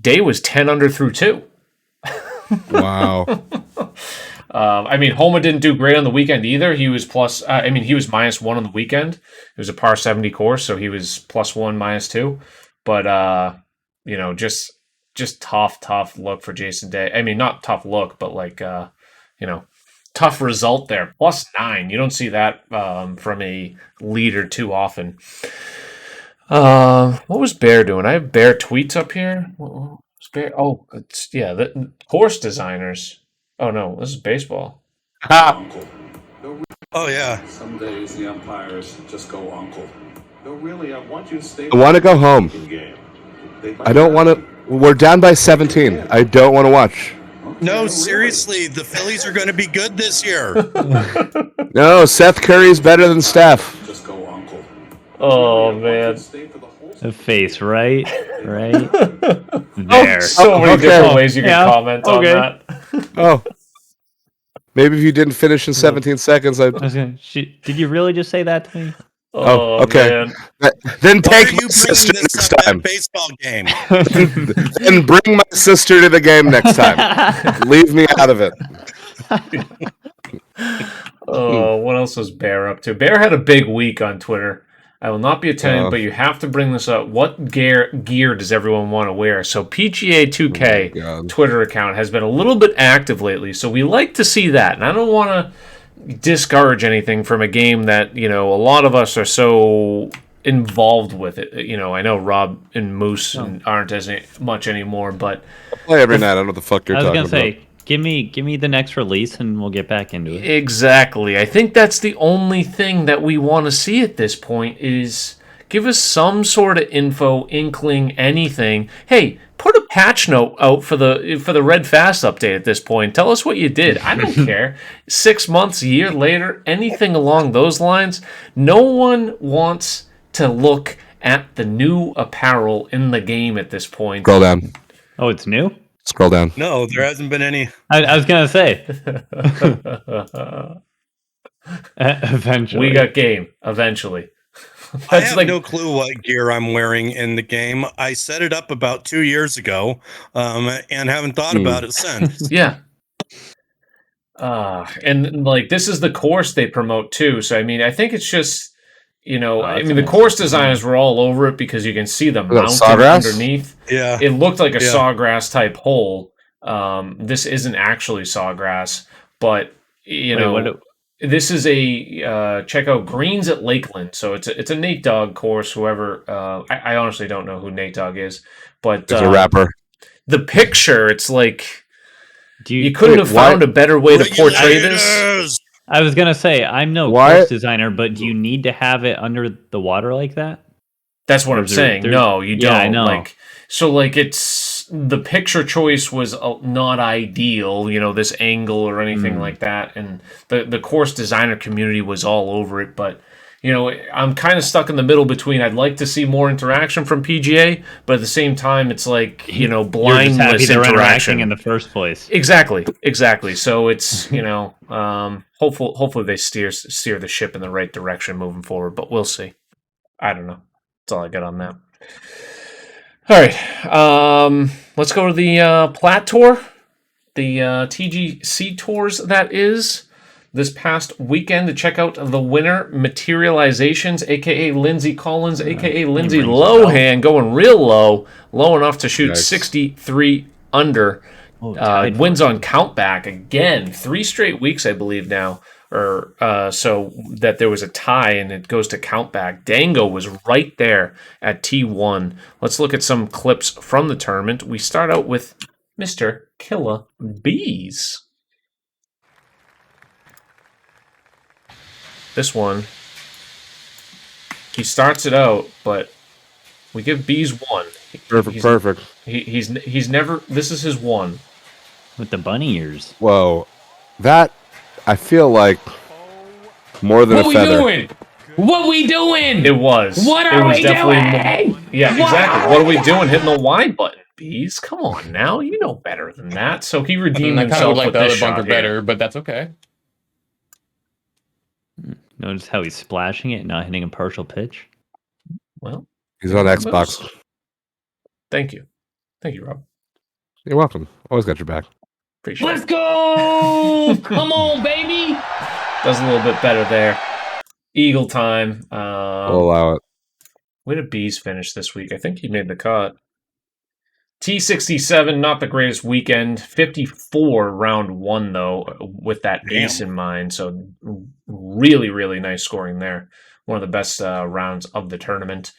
Day was 10 under through 2. Wow. I mean, Homa didn't do great on the weekend either. He was plus. He was -1 on the weekend. It was a par 70 course, so he was +1, -2. But just tough look for Jason Day. I mean, not tough look, but like tough result there. +9. You don't see that from a leader too often. What was Bear doing? I have Bear tweets up here. What was Bear? Oh, the course designers. Oh no, this is baseball. Ha! Oh yeah. Some days the umpires just go uncle. No, really, I want you to stay. I want to go home. I don't want to. We're down by 17. I don't want to watch. No, seriously, the Phillies are going to be good this year. No, Seth Curry's better than Steph. Just go uncle. Oh man, The face, right? There. so many different ways you can comment on that. Oh. Maybe if you didn't finish in 17 seconds, I'd... Did you really just say that to me? Oh, okay. Man. Then Why take are my you sister bringing this next up time. at baseball game? Then bring my sister to the game next time. Leave me out of it. Oh, what else was Bear up to? Bear had a big week on Twitter. I will not be attending, but you have to bring this up. What gear does everyone want to wear? So PGA 2K Twitter account has been a little bit active lately, so we like to see that. And I don't want to discourage anything from a game that, a lot of us are so involved with it. I know Rob and Moose aren't as much anymore, but I play every night. I don't know what the fuck you're talking about. I was going to say, give me the next release and we'll get back into it. Exactly. I think that's the only thing that we want to see at this point is give us some sort of info, inkling, anything. Hey, put a patch note out for the Red Fast update at this point. Tell us what you did. I don't care. 6 months, a year later, anything along those lines. No one wants to look at the new apparel in the game at this point. Scroll down. Oh, it's new? Scroll down. No, there hasn't been any. I was going to say. Eventually. We got game. Eventually. I have no clue what gear I'm wearing in the game. I set it up about 2 years ago and haven't thought about it since. Yeah. And like this is the course they promote too. So I think it's just the course designers were all over it because you can see the mountain underneath. Yeah. It looked like a sawgrass type hole. This isn't actually sawgrass, but this is a check out Greens at Lakeland. So it's a Nate Dogg course. Whoever I honestly don't know who Nate Dogg is, but it's a rapper. The picture, it's like you couldn't have found a better way to portray this. I was gonna say I'm no course designer, but do you need to have it under the water like that? That's what I'm saying. No, you don't. Yeah, I know. It's the picture choice was not ideal. This angle or anything like that, and the course designer community was all over it. But I'm kind of stuck in the middle between. I'd like to see more interaction from PGA, but at the same time, it's like blindless interaction in the first place. Exactly. So it's hopefully they steer the ship in the right direction moving forward, but we'll see. I don't know. That's all I got on that. All right, let's go to the Plat Tour, the TGC Tours. That is. This past weekend to check out the winner, Materializations, a.k.a. Lindsay Collins, a.k.a. Lindsay Lowhan, going real low enough to shoot 63 under. Wins on countback again. 3 straight weeks, I believe now, or so that there was a tie and it goes to countback. Dango was right there at T1. Let's look at some clips from the tournament. We start out with Mr. Killa Bees. This one, he starts it out, but we give Bees 1. Perfect. He's never. This is his 1 with the bunny ears. Whoa, that I feel like more than a feather. What we doing? It was. What are we doing? Yeah, exactly. What are we doing? Hitting the Y button, Bees. Come on now, you know better than that. So he redeemed himself. I kind of like with the this other bunker shot better, but that's okay. Notice how he's splashing it, not hitting a partial pitch. Well, he's on Xbox. Thank you, Rob. You're welcome. Always got your back. Appreciate Let's it. go! Come on, baby! Does a little bit better there. Eagle time. We'll allow it. Where did Bees finish this week? I think he made the cut. T67, not the greatest weekend. 54 round one, though, with that ace in mind. So really, really nice scoring there. One of the best rounds of the tournament.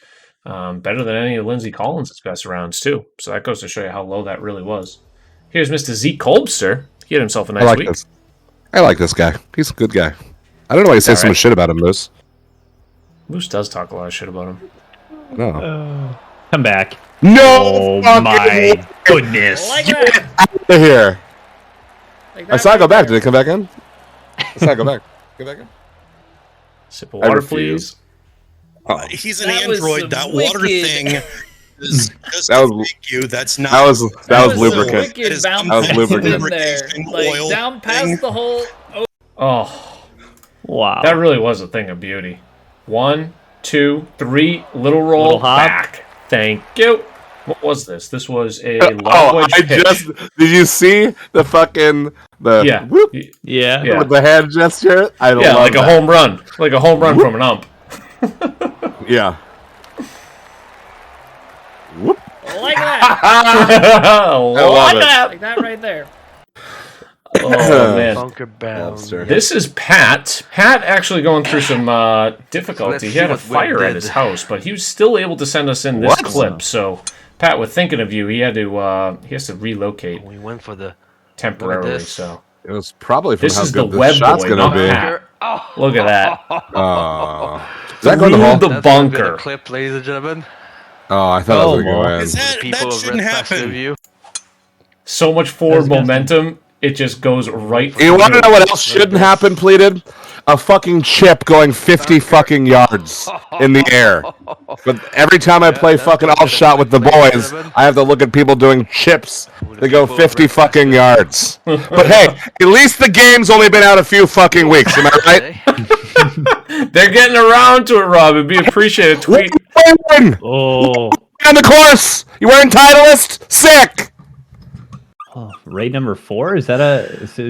Better than any of Lindsay Collins' best rounds, too. So that goes to show you how low that really was. Here's Mr. Zeke Kolbster. He had himself a nice week. This. I like this guy. He's a good guy. I don't know why you say so much shit about him, Moose. Moose does talk a lot of shit about him. No. Come back. No! Oh my goodness. Get out of here. I saw it go back. Did it come back in? I saw it go back. Go back in. Sip of water, please. He's an android. That water thing is just that was thank you. That's not. That was lubricant. That was lubricant. In there. Like, down past the whole... Oh, Wow. that really was a thing of beauty. 1, 2, 3, little roll, Little hop. back. Thank you. What was this? This was a long Oh, wedge pitch. did you see the fucking Yeah. whoop Yeah. Yeah. with the hand gesture? I love like that. a home run. Like a home run from an ump. Yeah. Whoop. Like that. love it. Like that right there. Oh, man. Bunker bound. This is Pat. Pat actually going through some difficulty. He had a fire at his house, but he was still able to send us in this clip. So, Pat, we're thinking of you. He has to relocate We went for the temporarily. this. So It was probably from this how is the good this web shot's boy, gonna not be. Pat. Look at that. Is that going to Through hole? the That's gonna be bunker. the clip, ladies and gentlemen. Oh, I thought it was going to go in. Is that People of shouldn't Red Fast happen? Review. So much forward momentum. It just goes right. You want to know what else shouldn't happen, pleaded? A fucking chip going 50 fucking yards in the air. But every time I play fucking all shot with the boys, I have to look at people doing chips. They go 50 fucking yards. But hey, at least the game's only been out a few fucking weeks. Am I right? They're getting around to it, Rob. It'd be appreciated. Tweet. Oh. On the course. You wearing Titleist? Sick. Oh, raid number 4? Is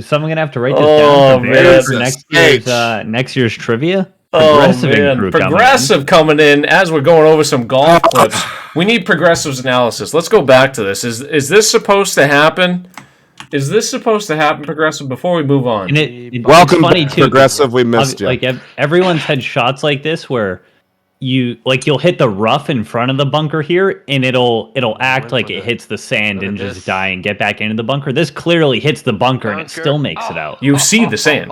someone gonna have to write this Oh, down man. for next year's trivia? Oh Progressive man, crew coming in. Progressive coming in as we're going over some golf clips. We need Progressive's analysis. Let's go back to this. Is this supposed to happen? Is this supposed to happen, Progressive? Before we move on, And Welcome it's funny back, too. Progressive. We missed you. Like everyone's had shots like this where you'll hit the rough in front of the bunker here, and it'll act like it hits the sand and just die and get back into the bunker. This clearly hits the bunker and it still makes it out. you see the sand.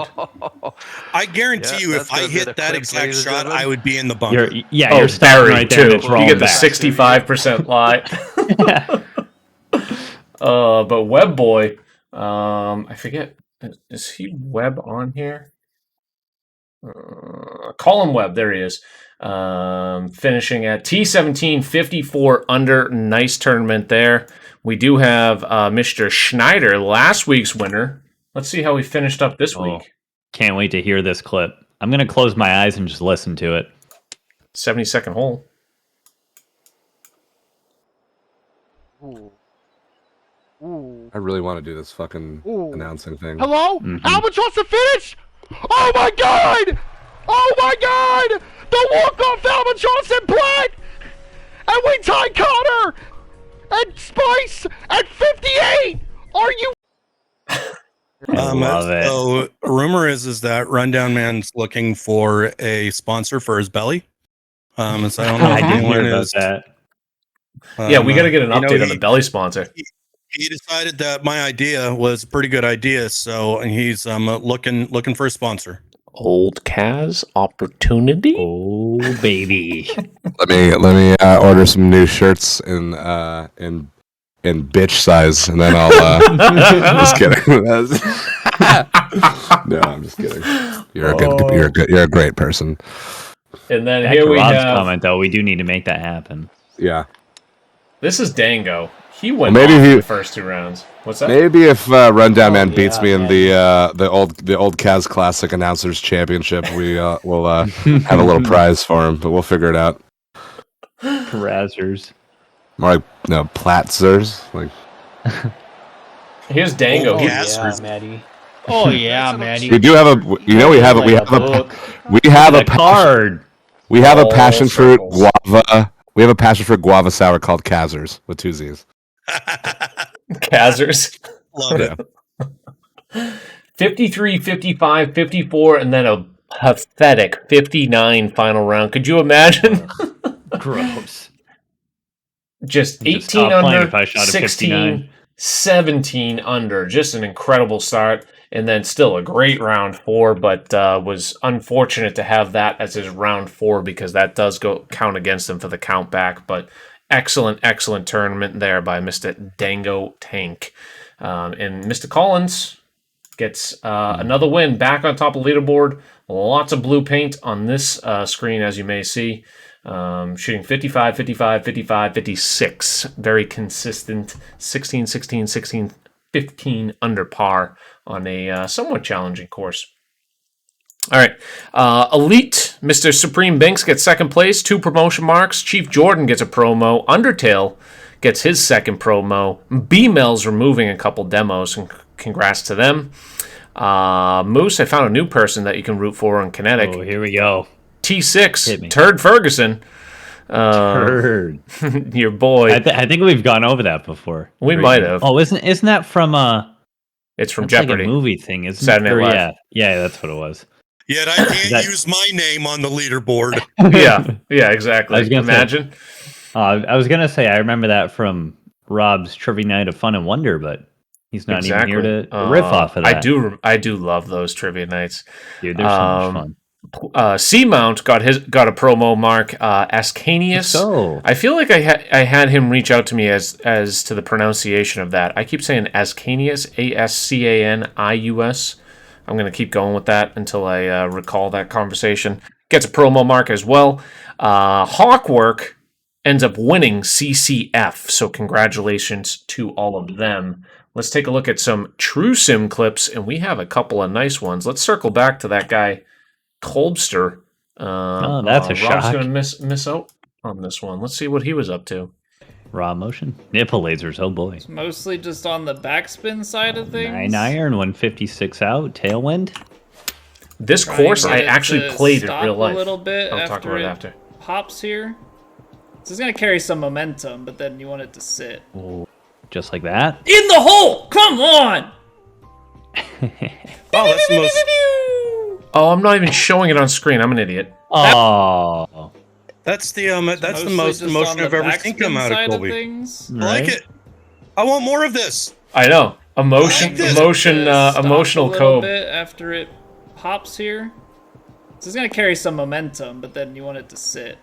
I guarantee you, if I hit that exact shot, I would be in the bunker. You're stopping buried right there. And too. it's You rolling get the back. 65% lie. But Web Boy, I forget. Is he Web on here? Colin Webb, there he is. Finishing at T17, 54 under. Nice tournament there. We do have Mr. Schneider, last week's winner. Let's see how he finished up this week. Can't wait to hear this clip. I'm gonna close my eyes and just listen to it. 72nd hole. I really want to do this fucking announcing thing. Hello? Albatross to finish? Oh my god! Oh my god! The walk-off Albatross in black! And we tie Connor! And Spice at 58! Are you... I love it. So rumor is that Rundown Man's looking for a sponsor for his belly. So I don't know. I if did anyone hear about is- that. Yeah, we got to get an you know, update on the belly sponsor. He decided that my idea was a pretty good idea, so he's looking for a sponsor. Old Kaz opportunity. Oh baby. Let me order some new shirts in bitch size, and then I'll. Just kidding. No, I'm just kidding. You're a great person. And then Back here to we Rob's have. comment though. We do need to make that happen. Yeah. This is Dango. He went Well, maybe off he- the first 2 rounds. What's that? Maybe if Rundown Man beats me in the old Kaz Classic Announcers Championship, we'll have a little prize for him, but we'll figure it out. Razzers. More like Platzers, like. Here's Dango. Oh, He's- yeah, Maddie. Oh yeah, Maddie. We do have a, we have a card. We have a All passion fruit circles. guava. We have a passion fruit guava sour called Kazers with 2 Z's. Kazers. Love it. 53, 55, 54, and then a pathetic 59 final round. Could you imagine? Gross. Just 18 stop playing under, if I shot a 16, 59. 17 under. Just an incredible start. And then still a great round 4, but was unfortunate to have that as his round 4 because that does go count against him for the count back. But excellent tournament there by Mr. Dango Tank. And Mr. Collins gets another win, back on top of the leaderboard. Lots of blue paint on this screen, as you may see. Shooting 55, 55, 55, 56. Very consistent. 16, 16, 16, 15 under par on a somewhat challenging course. All right. Elite, Mr. Supreme Binks gets second place, 2 promotion marks. Chief Jordan gets a promo. Undertale gets his second promo. B-Mel's removing a couple demos, and congrats to them. Moose, I found a new person that you can root for on Kinetic. Oh, here we go. T6, Turd Ferguson. Turd. Your boy. I think we've gone over that before. We might have. Oh, isn't that from It's from that's Jeopardy. like a movie thing, isn't Saturday it? Night Live. Yeah, that's what it was. Yet I can't use my name on the leaderboard. yeah, exactly. I was gonna Imagine. I was gonna say I remember that from Rob's Trivia Night of Fun and Wonder, but he's not even here to riff off of that. I do love those trivia nights. Dude, they're so much fun. Seamount got a promo mark. Ascanius. So I feel like I had him reach out to me as to the pronunciation of that. I keep saying Ascanius, Ascanius. I'm going to keep going with that until I recall that conversation. Gets a promo mark as well. Hawkwork ends up winning CCF, so congratulations to all of them. Let's take a look at some True Sim clips, and we have a couple of nice ones. Let's circle back to that guy, Kolbster. That's a shock. Rob's going to miss out on this one. Let's see what he was up to. Raw motion. Nipple lasers, oh boy. It's mostly just on the backspin side of things. 9 iron, 156 out, tailwind. This Trying to course get I it actually to played in stop real life. a little bit I'll talk about it after after. Hops here. So it's gonna carry some momentum, but then you want it to sit. Oh, just like that. In the hole! Come on! Oh, that's the most. Oh, I'm not even showing it on screen. I'm an idiot. Oh, That's the that's the Mostly most just on emotion the I've ever seen backspin come out of side Colby. things. I like it. I want more of this. I know. Emotional A little code. bit after it pops here. So it's gonna carry some momentum, but then you want it to sit.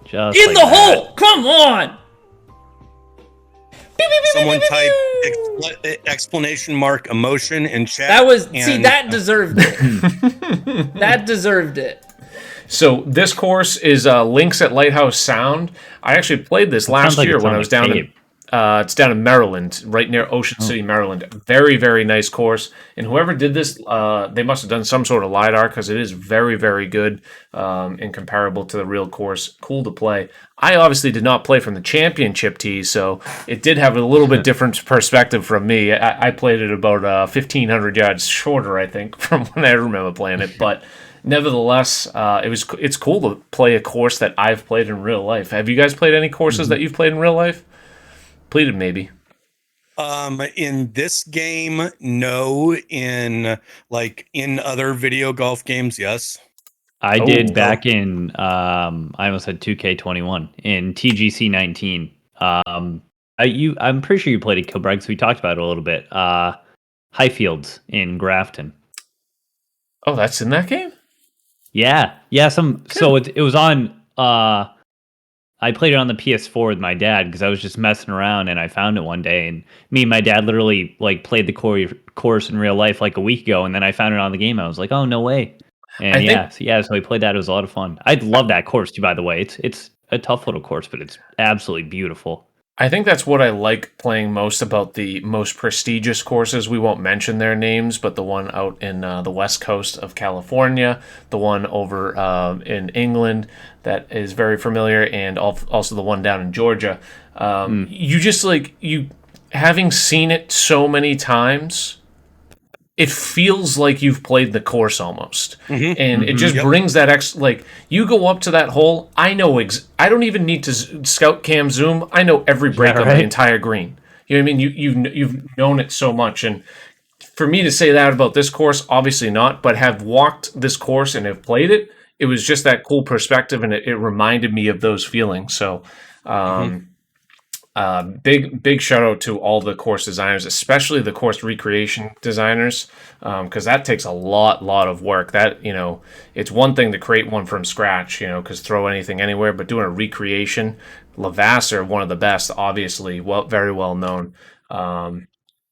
just In like the that. hole! Come on! Someone type explanation mark emotion in chat. That was and- that deserved it. That deserved it. So this course is Links at Lighthouse Sound. I actually played this last sounds like year it's when on I was the down in tape. it's down in Maryland, right near Ocean City, Maryland. Very, very nice course. And whoever did this, they must have done some sort of LiDAR because it is very, very good and comparable to the real course. Cool to play. I obviously did not play from the championship tee, so it did have a little bit different perspective from me. I played it about 1,500 yards shorter, I think, from when I remember playing it. But nevertheless, it's cool to play a course that I've played in real life. Have you guys played any courses that you've played in real life? Pleaded maybe. In this game, no. In other video golf games, yes. I did back in I almost said 2K21 in TGC 19. I'm pretty sure you played at Kilbride, so we talked about it a little bit. Highfields in Grafton. Oh, that's in that game? Yeah. So it was on I played it on the PS4 with my dad because I was just messing around and I found it one day, and me and my dad literally played the course in real life like a week ago, and then I found it on the game. I was like, oh, no way. And so we played that. It was a lot of fun. I love that course too, by the way. It's a tough little course, but it's absolutely beautiful. I think that's what I like playing most about the most prestigious courses. We won't mention their names, but the one out in the west coast of California, the one over in England that is very familiar, and also the one down in Georgia. You just having seen it so many times, it feels like you've played the course almost, and it just brings that like you go up to that hole. I know I don't even need to scout cam zoom. I know every break on the entire green. You know what I mean? You've known it so much, and for me to say that about this course, obviously not, but have walked this course and have played it, it was just that cool perspective, and it reminded me of those feelings. So. Big shout out to all the course designers, especially the course recreation designers, because that takes a lot of work. That, you know, it's one thing to create one from scratch, you know, because throw anything anywhere, but doing a recreation, Levasseur, one of the best, obviously, very well known.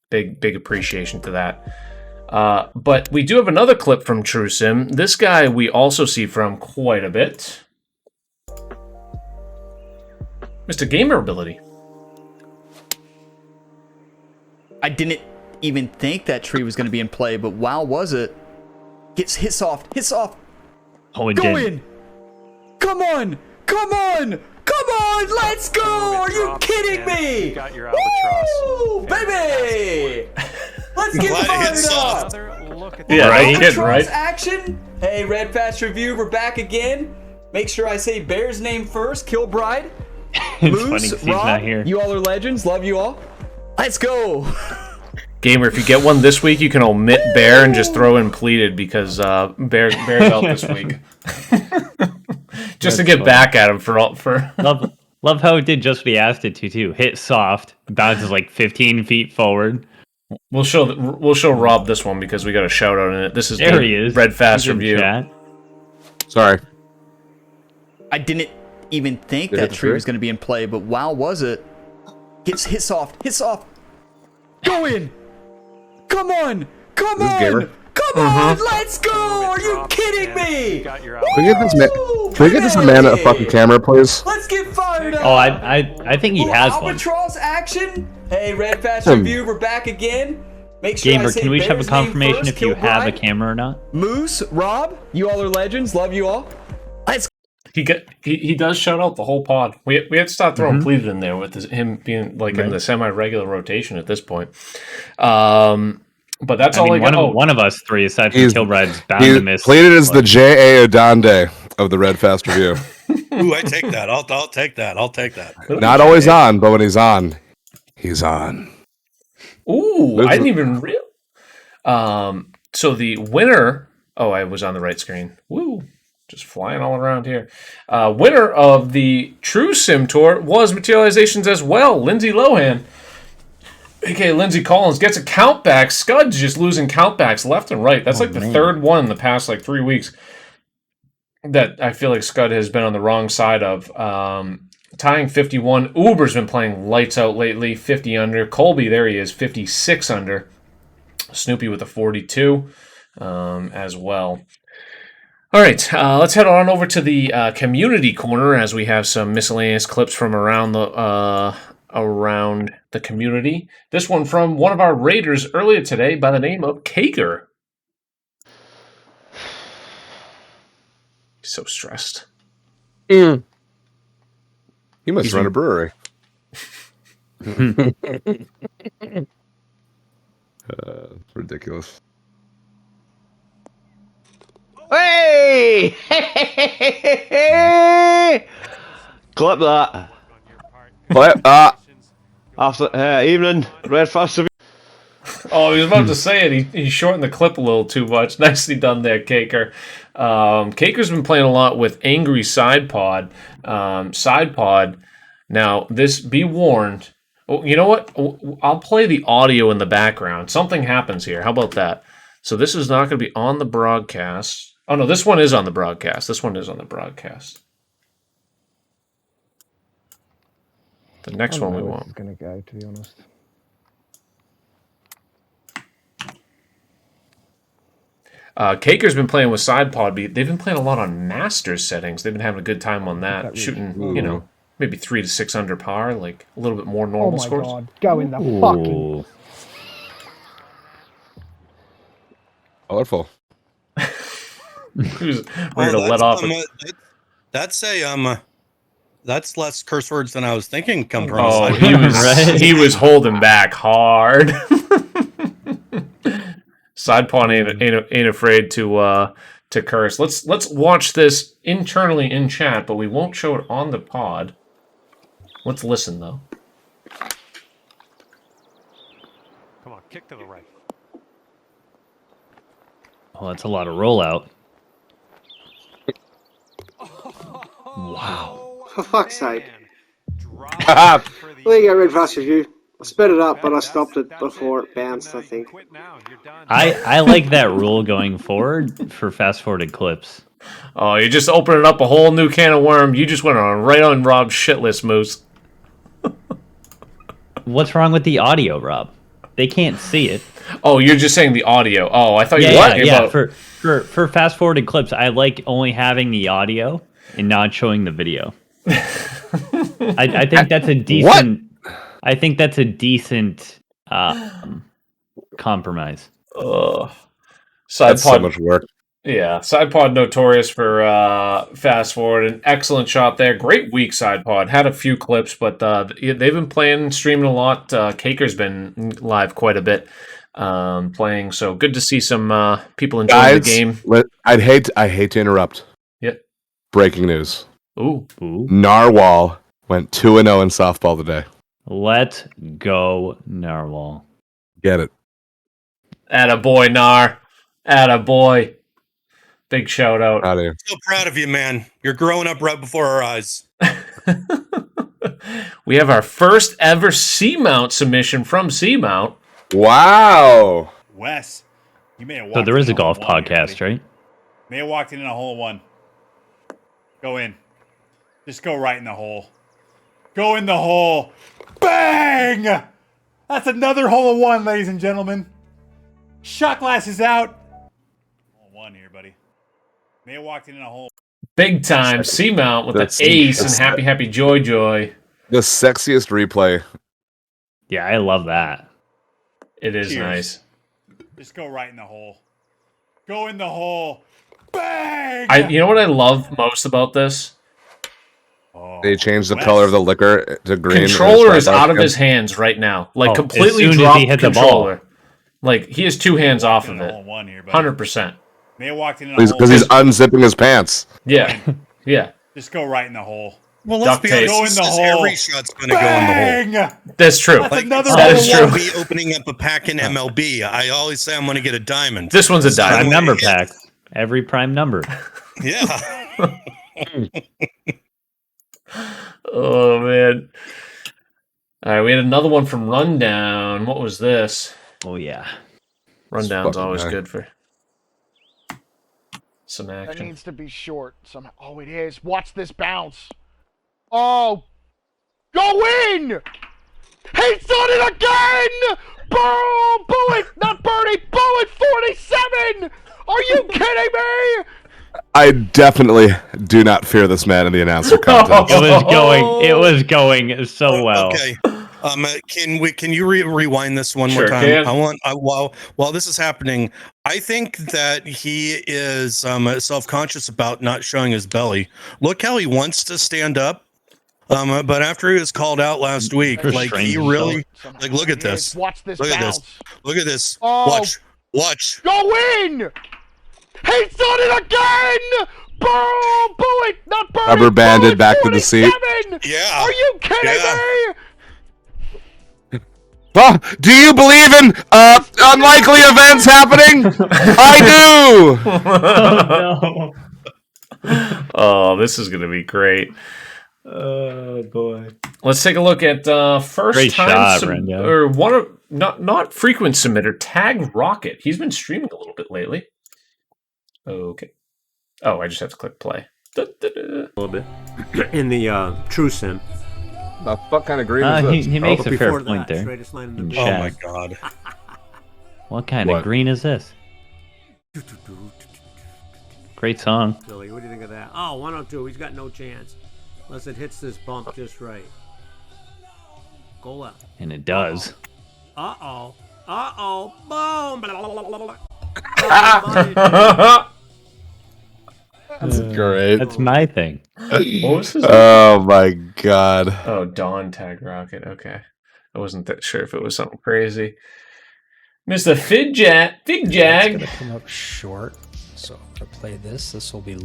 Big appreciation to that. But we do have another clip from True Sim. This guy we also see from quite a bit. Mr. Gamer Ability. I didn't even think that tree was going to be in play, but wow, was it? Hit soft. Oh, it Go did. in. Come on. Let's go. Are you kidding me? You got your albatross. Woo, baby. Let's get fired up. Yeah, right. Albatross action. Hey, Red Fast Review, we're back again. Make sure I say Bear's name first. Kilbride. It's funny 'cause he's not here. You all are legends. Love you all. Let's go. Gamer, if you get one this week, you can omit Bear and just throw in pleaded because Bear's out this week. Just to get back at him for Love how it did just what he asked it to too. Hit soft, bounces like 15 feet forward. We'll show Rob this one because we got a shout out in it. This is There he is. Red Fast He's in Review. chat. Sorry. I didn't even think that tree was going to be in play, but wow, was it? Hit soft. Go in. Come on. Let's go. Are you kidding me? Can we get this man a fucking camera, please? Let's get fired up. Oh, I think he has one. Albatross action. Hey, Red Fast Review, we're back again. Make sure Gamer, I say can we have a Bear's name confirmation first, if you have a Kilbride. camera or not? Moose, Rob, you all are legends. Love you all. Let's. He does shout out the whole pod. We had to start throwing pleaded in there with him being like in the semi-regular rotation at this point. But that's all I got. One of us three, aside from Kilbride's bound to miss. Plated as the J.A. Odande of the Red Fast Review. Ooh, I take that. I'll take that. Not always on, but when he's on, he's on. Ooh, I didn't even real. So the winner. Oh, I was on the right screen. Woo. Just flying all around here. Winner of the True Sim Tour was Materializations as well. Lindsay Lowhan, aka Lindsay Collins, gets a countback. Scud's just losing countbacks left and right. That's the third one in the past 3 weeks that I feel like Scud has been on the wrong side of. Tying 51. Uber's been playing lights out lately, 50 under. Colby, there he is, 56 under. Snoopy with a 42 as well. All right, let's head on over to the community corner as we have some miscellaneous clips from around the community. This one from one of our raiders earlier today by the name of Kaker. He's so stressed. He must run a brewery. It's ridiculous. Hey! Clip that. After evening, Red Fast Review. Oh, he was about to say it. He shortened the clip a little too much. Nicely done there, Kaker. Kaker's been playing a lot with Angry Side Pod. Now, this, be warned. Oh, you know what? I'll play the audio in the background. Something happens here. How about that? So this is not going to be on the broadcast. Oh, no, this one is on the broadcast. The next one we want. It's going to go, to be honest. Kaker's been playing with SidePod. They've been playing a lot on Masters settings. They've been having a good time on that. Shooting, maybe 3 to 6 under par, like a little bit more normal scores. Oh my god, go in the fucking... Colorful. Who's ready to let off? That's a That's less curse words than I was thinking come from. Oh, us. he was he was holding back hard. Side pawn ain't afraid to curse. Let's watch this internally in chat, but we won't show it on the pod. Let's listen though. Come on, kick to the right. Oh, that's a lot of rollout. Wow. For fuck's sake. Well, you go, Red Fast Review. I sped it up, but I stopped it before it bounced, I think. I like that rule going forward for fast-forwarded clips. Oh, you're just opening up a whole new can of worm. You just went right on Rob's shit list, Moose. What's wrong with the audio, Rob? They can't see it. Oh, you're just saying the audio. Oh, I thought you were talking about... For fast-forwarded clips, I like only having the audio and not showing the video. I think that's a decent... What? I think that's a decent compromise. That's so much work. Yeah, side pod notorious for fast forward. An excellent shot there. Great week, side pod. Had a few clips, but they've been playing, streaming a lot. Caker's been live quite a bit, playing. So good to see some people enjoying the game. I hate to interrupt. Yep. Breaking news. Ooh. Narwhal went 2-0 in softball today. Let's go, Narwhal. Get it. Attaboy, Nar. Attaboy. Big shout out. So proud of you, man. You're growing up right before our eyes. We have our first ever C-Mount submission from C-Mount. Wow. Wes, you may have walked So there is in a golf hole in one, podcast, right? May have walked in a hole in one. Go in. Just go right in the hole. Go in the hole. Bang! That's another hole in one, ladies and gentlemen. Shot glass is out. Hole in one here, buddy. May have walked in a hole. Big time C-Mount with the ace and happy joy. The sexiest replay. Yeah, I love that. It is Cheers. nice. Just go right in the hole. Go in the hole. Bang! You know what I love most about this? They changed the color of the liquor to green. Controller is out of his hands right now. Like, completely as soon dropped as he hit the controller. ball. Like, he has two hands off of it. 100%. May have walked in a Because hole. he's unzipping his pants. Yeah. Yeah. Just go right in the hole. Well, let's be honest. Go in the hole. Every shot's going to go in the hole. That's true. That's another that hole. is true. I'll be opening up a pack in MLB. I always say I'm going to get a diamond. This one's a diamond. Prime number pack. Every prime number. Yeah. Oh, man. All right, we had another one from Rundown. What was this? Oh, yeah. Rundown's always good for some That action. needs to be short somehow. Oh, it is. Watch this bounce. Oh. Go in! He's done it again! Boom! Bullet! Not birdie! Bullet 47! Are you kidding me? I definitely do not fear this man in the announcer contest. It was going so well. Okay. Can you rewind this one Sure more time? can. While this is happening, I think that he is self-conscious about not showing his belly. Look how he wants to stand up. But after he was called out last week, like he really like look at this. Watch this Look at bounce. this. Look at this. Oh. Watch. Go in! He's done it again! Boom! Bullet! Not birdie! Rubber banded Bullet back to the seat. 47! Yeah. Are you kidding me? Oh, do you believe in unlikely events happening? I do. Oh, no. Oh, this is going to be great. Oh, boy. Let's take a look at first Great time shot, Brenda. or one of not frequent submitter, Tag Rocket. He's been streaming a little bit lately. Okay. Oh, I just have to click play. A little bit in the True Sim. The fuck kind of green is this? He makes a fair Before point that, there. straightest line in the In book. Oh chat. my god. What kind of green is this? Great song. Billy, what do you think of that? Oh, 102. He's got no chance unless it hits this bump just right. Go left. And it does. Uh-oh. Uh-oh. Boom. Blah, blah, blah, blah, blah. That's great. That's my thing. What was his Oh my god. Oh, Dawn Tag Rocket. Okay. I wasn't that sure if it was something crazy. Mr. Fig Jag. It's going to come up short. So I'm going to play this. This will be... We're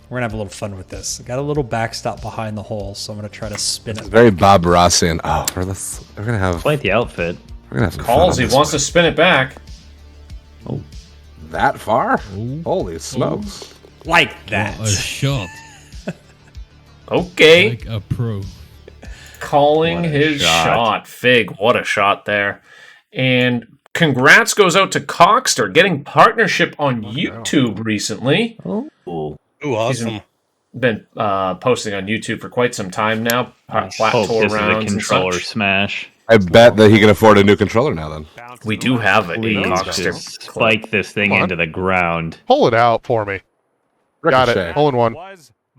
going to have a little fun with this. I got a little backstop behind the hole, so I'm going to try to spin it. Very Bob Rossian. Oh, we're going to have... Quite the outfit. We're going to have Calls. He wants to spin it back. Oh. That far? Ooh. Holy smokes. Ooh. Like that. What a shot. Okay. Like a pro. Calling his shot. Fig, what a shot there. And congrats goes out to Coxter, getting partnership on YouTube recently. Oh, awesome. He's been posting on YouTube for quite some time now. Flat hope tour this is a rounds controller and such. smash. I bet that he can afford a new controller now then. We do have a Please Coxter. just spike this thing into the ground. Pull it out for me. Got Ricochet. it. Hole in one.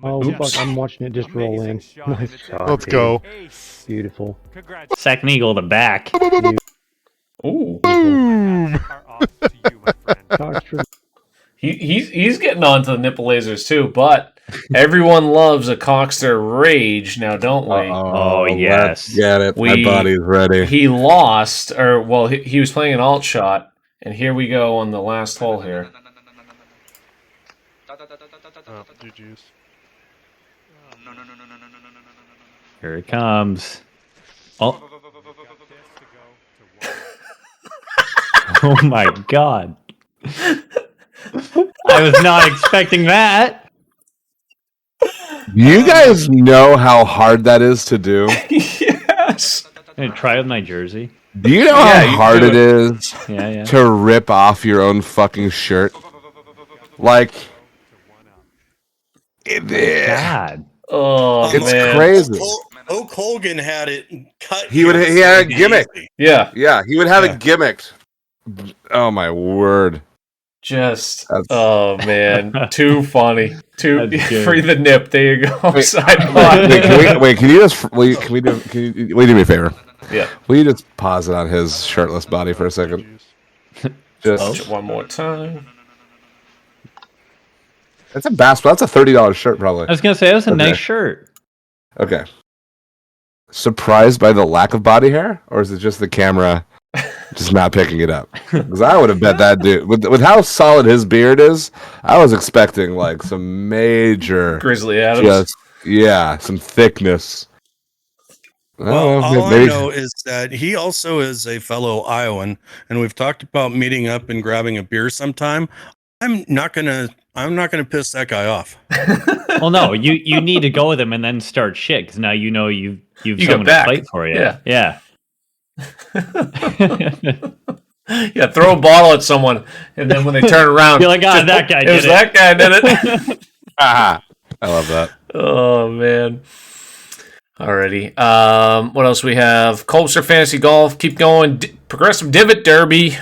Oh, fuck, I'm watching it just roll in. Nice shot. Let's go. Beautiful. Second eagle to back. Ooh. Boom! He's getting onto the nipple lasers too, but everyone loves a Coxter rage now, don't we? Oh, yes. Get it. My body's ready. He lost, or well, he was playing an alt shot, and here we go on the last hole here. GG's. Here it comes. Oh. Oh my god. I was not expecting that. You guys know how hard that is to do? Yes. I'm gonna try with my jersey. Do you know how hard it is to rip off your own fucking shirt? Like, God. Oh, it's man. crazy. Hulk Hogan had it cut. He had a gimmick. Yeah. Yeah, he would have it gimmicked. Oh my word. Oh man, too funny. Free the nip. There you go. Wait, can you do me a favor? Yeah. Will you just pause it on his shirtless body for a second? Just one more time. That's a basketball. That's a $30 shirt, probably. I was gonna say that was a nice shirt. Okay. Surprised by the lack of body hair, or is it just the camera just not picking it up? Because I would have bet that dude, with how solid his beard is, I was expecting like some major Grizzly Adams. Some thickness. Well, all I know is that he also is a fellow Iowan, and we've talked about meeting up and grabbing a beer sometime. I'm not gonna piss that guy off. Well, no, you need to go with him and then start shit because now you know you've someone to back. fight for you. Yeah. Yeah, throw a bottle at someone, and then when they turn around, you're like, that guy did it. That guy did it. I love that. Oh man. Alrighty. What else we have? Colster Fantasy Golf. Keep going. Progressive Divot Derby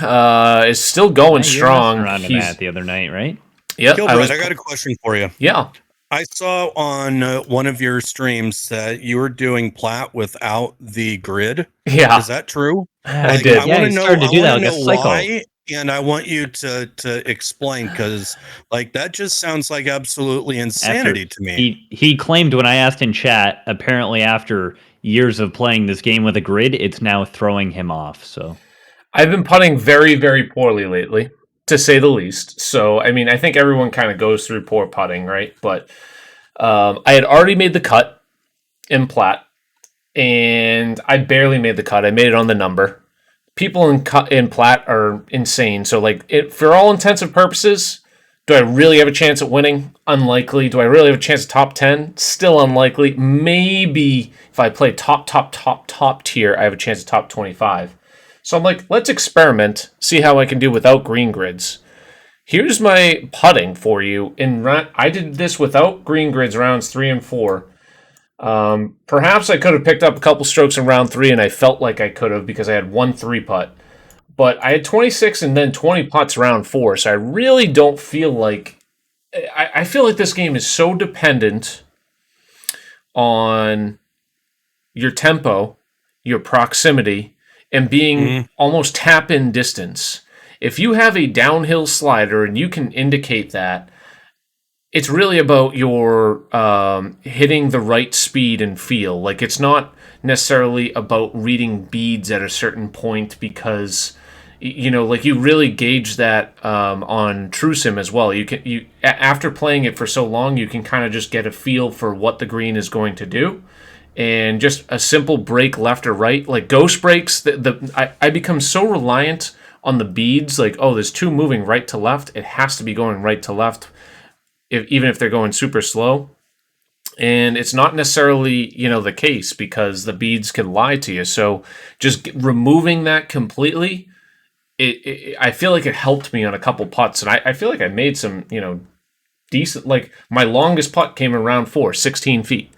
is still going strong. Around that the other night, right? Yep. Gilbert, I got a question for you. Yeah. I saw on one of your streams that you were doing plat without the grid. Yeah. Is that true? I did. I want to know, started to do that like a cycle. why, and I want you to explain, because like that just sounds like absolutely insanity to me. He claimed when I asked in chat, apparently after years of playing this game with a grid, it's now throwing him off. So I've been putting very, very poorly lately, to say the least. So, I mean, I think everyone kind of goes through poor putting, right? But I had already made the cut in plat, and I barely made the cut. I made it on the number. People in plat are insane. So, like, for all intents and purposes, do I really have a chance at winning? Unlikely. Do I really have a chance at top 10? Still unlikely. Maybe if I play top tier, I have a chance at top 25. So I'm like, let's experiment, see how I can do without green grids. Here's my putting for you. I did this without green grids rounds 3 and 4. Perhaps I could have picked up a couple strokes in round 3, and I felt like I could have because I had 1 3-putt. But I had 26 and then 20 putts round 4, so I really don't feel like... I feel like this game is so dependent on your tempo, your proximity, and being almost tap-in distance. If you have a downhill slider and you can indicate that, it's really about your hitting the right speed and feel. Like, it's not necessarily about reading beads at a certain point because, you know, like you really gauge that on TrueSim as well. After playing it for so long, you can kind of just get a feel for what the green is going to do. And just a simple break left or right, like ghost breaks, I become so reliant on the beads. Like, oh, there's two moving right to left. It has to be going right to left, even if they're going super slow. And it's not necessarily, you know, the case because the beads can lie to you. So just removing that completely, I feel like it helped me on a couple putts. And I feel like I made some, you know, decent, like my longest putt came in round 4, 16 feet.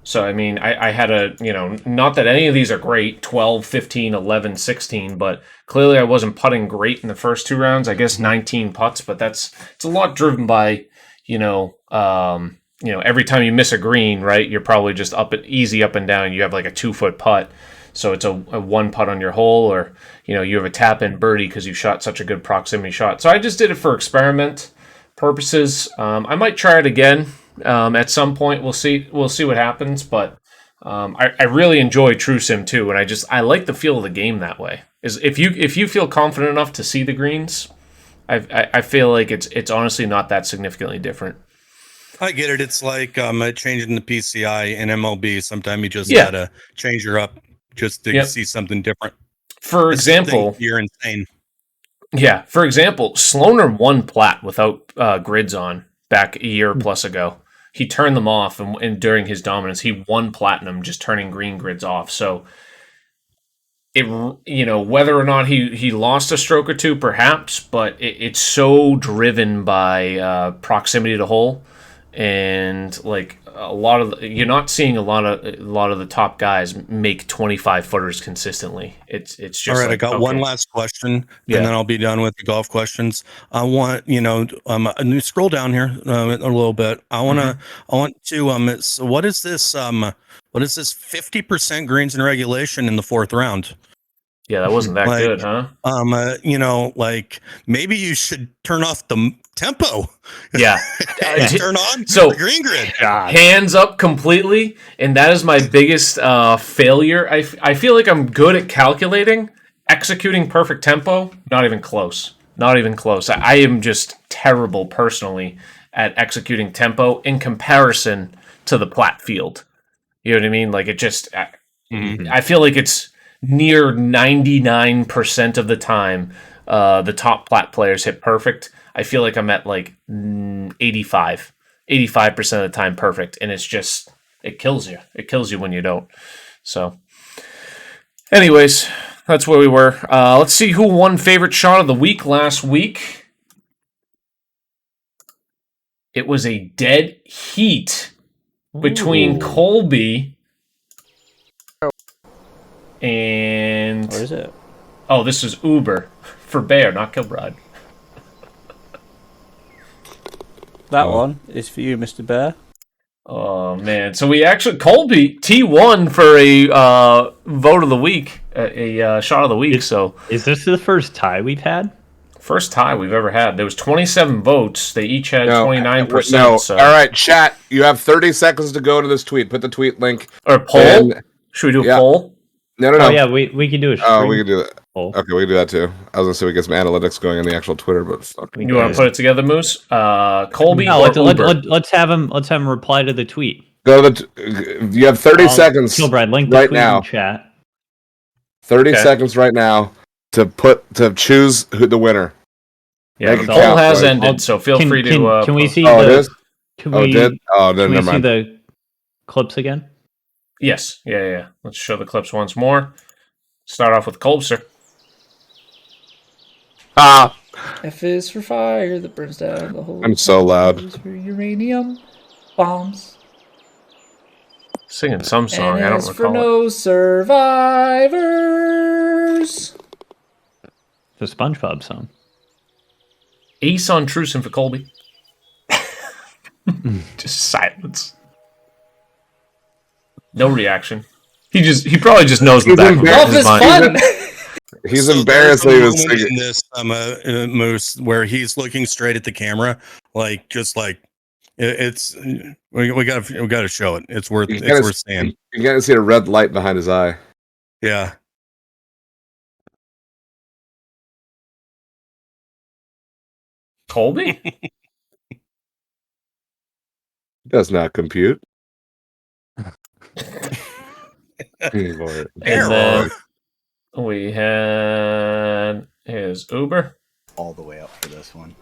So, I mean, I had you know, not that any of these are great, 12, 15, 11, 16, but clearly I wasn't putting great in the first 2 rounds. I guess 19 putts, but it's a lot driven by, you know, every time you miss a green, right, you're probably just easy up and down. You have like a 2-foot putt. So it's a 1 putt on your hole, or, you know, you have a tap-in birdie because you shot such a good proximity shot. So I just did it for experiment purposes. I might try it again. At some point, we'll see what happens, but I really enjoy TrueSim too, and I like the feel of the game that way. Is if you feel confident enough to see the greens, I feel like it's honestly not that significantly different. I get it. It's like changing the PCI in MLB. Sometimes you just gotta change her up just to see something different. For example, you're insane. Yeah. For example, Sloaner won plat without grids on back a year plus ago. He turned them off, and during his dominance, he won platinum just turning green grids off. So, you know, whether or not he lost a stroke or two, perhaps, but it's so driven by proximity to hole, and like you're not seeing a lot of the top guys make 25 footers consistently. It's just all right. Like, I got one last question, and then I'll be done with the golf questions. I want scroll down here a little bit. I want to so what is this 50% greens in regulation in the 4th round? Yeah, that wasn't that good, huh? You know, like maybe you should turn off the tempo. Yeah. Turn on the green grid. Hands up completely, and that is my biggest failure. I feel like I'm good at calculating, executing perfect tempo. Not even close. Not even close. I am just terrible personally at executing tempo in comparison to the plat field. You know what I mean? Like it just, I feel like it's near 99% of the time, the top plat players hit perfect. I feel like I'm at like 85% of the time perfect, and it's just, it kills you. It kills you when you don't. So, anyways, that's where we were. Let's see who won favorite shot of the week last week. It was a dead heat between Colby and... Where is it? Oh, this is Uber for Bear, not Kilbride. That one is for you, Mr. Bear. Oh, man. So we actually... Colby, T1 for a vote of the week, a shot of the week, so... Is this the first tie we've had? First tie we've ever had. There was 27 votes. They each had 29%. No. So. All right, chat. You have 30 seconds to go to this tweet. Put the tweet link. Or poll? Should we do a poll? No. Oh, yeah, we can do a stream. Oh, we can do that. Poll. Okay, we can do that too. I was going to say we get some analytics going on the actual Twitter, but fuck. You want to put it together, Moose? Colby no, or let's have him reply to the tweet. Go to you have 30 seconds Kilbride, link the right tweet now. In chat. 30 seconds right now to choose the winner. Yeah, the poll has ended, so feel free to... Can we see it is? Can it did? Oh, no, never mind. Can we see the clips again? Yes. Yeah. Let's show the clips once more. Start off with Colbster. F is for fire that burns down the whole... I'm so loud. Is for uranium bombs. Singing some song, and I don't S recall for no survivors. The SpongeBob song. Ace on TrueSim for Colby. Just silence. No reaction. He probably just knows the back of his mind. Golf is fun. He's So embarrassed there's that a he was moment singing. in this Moose where he's looking straight at the camera, like just like it's we gotta show it. It's worth seeing. You gotta see a red light behind his eye. Yeah. Colby? Does not compute. And then we had his Uber. All the way up for this one.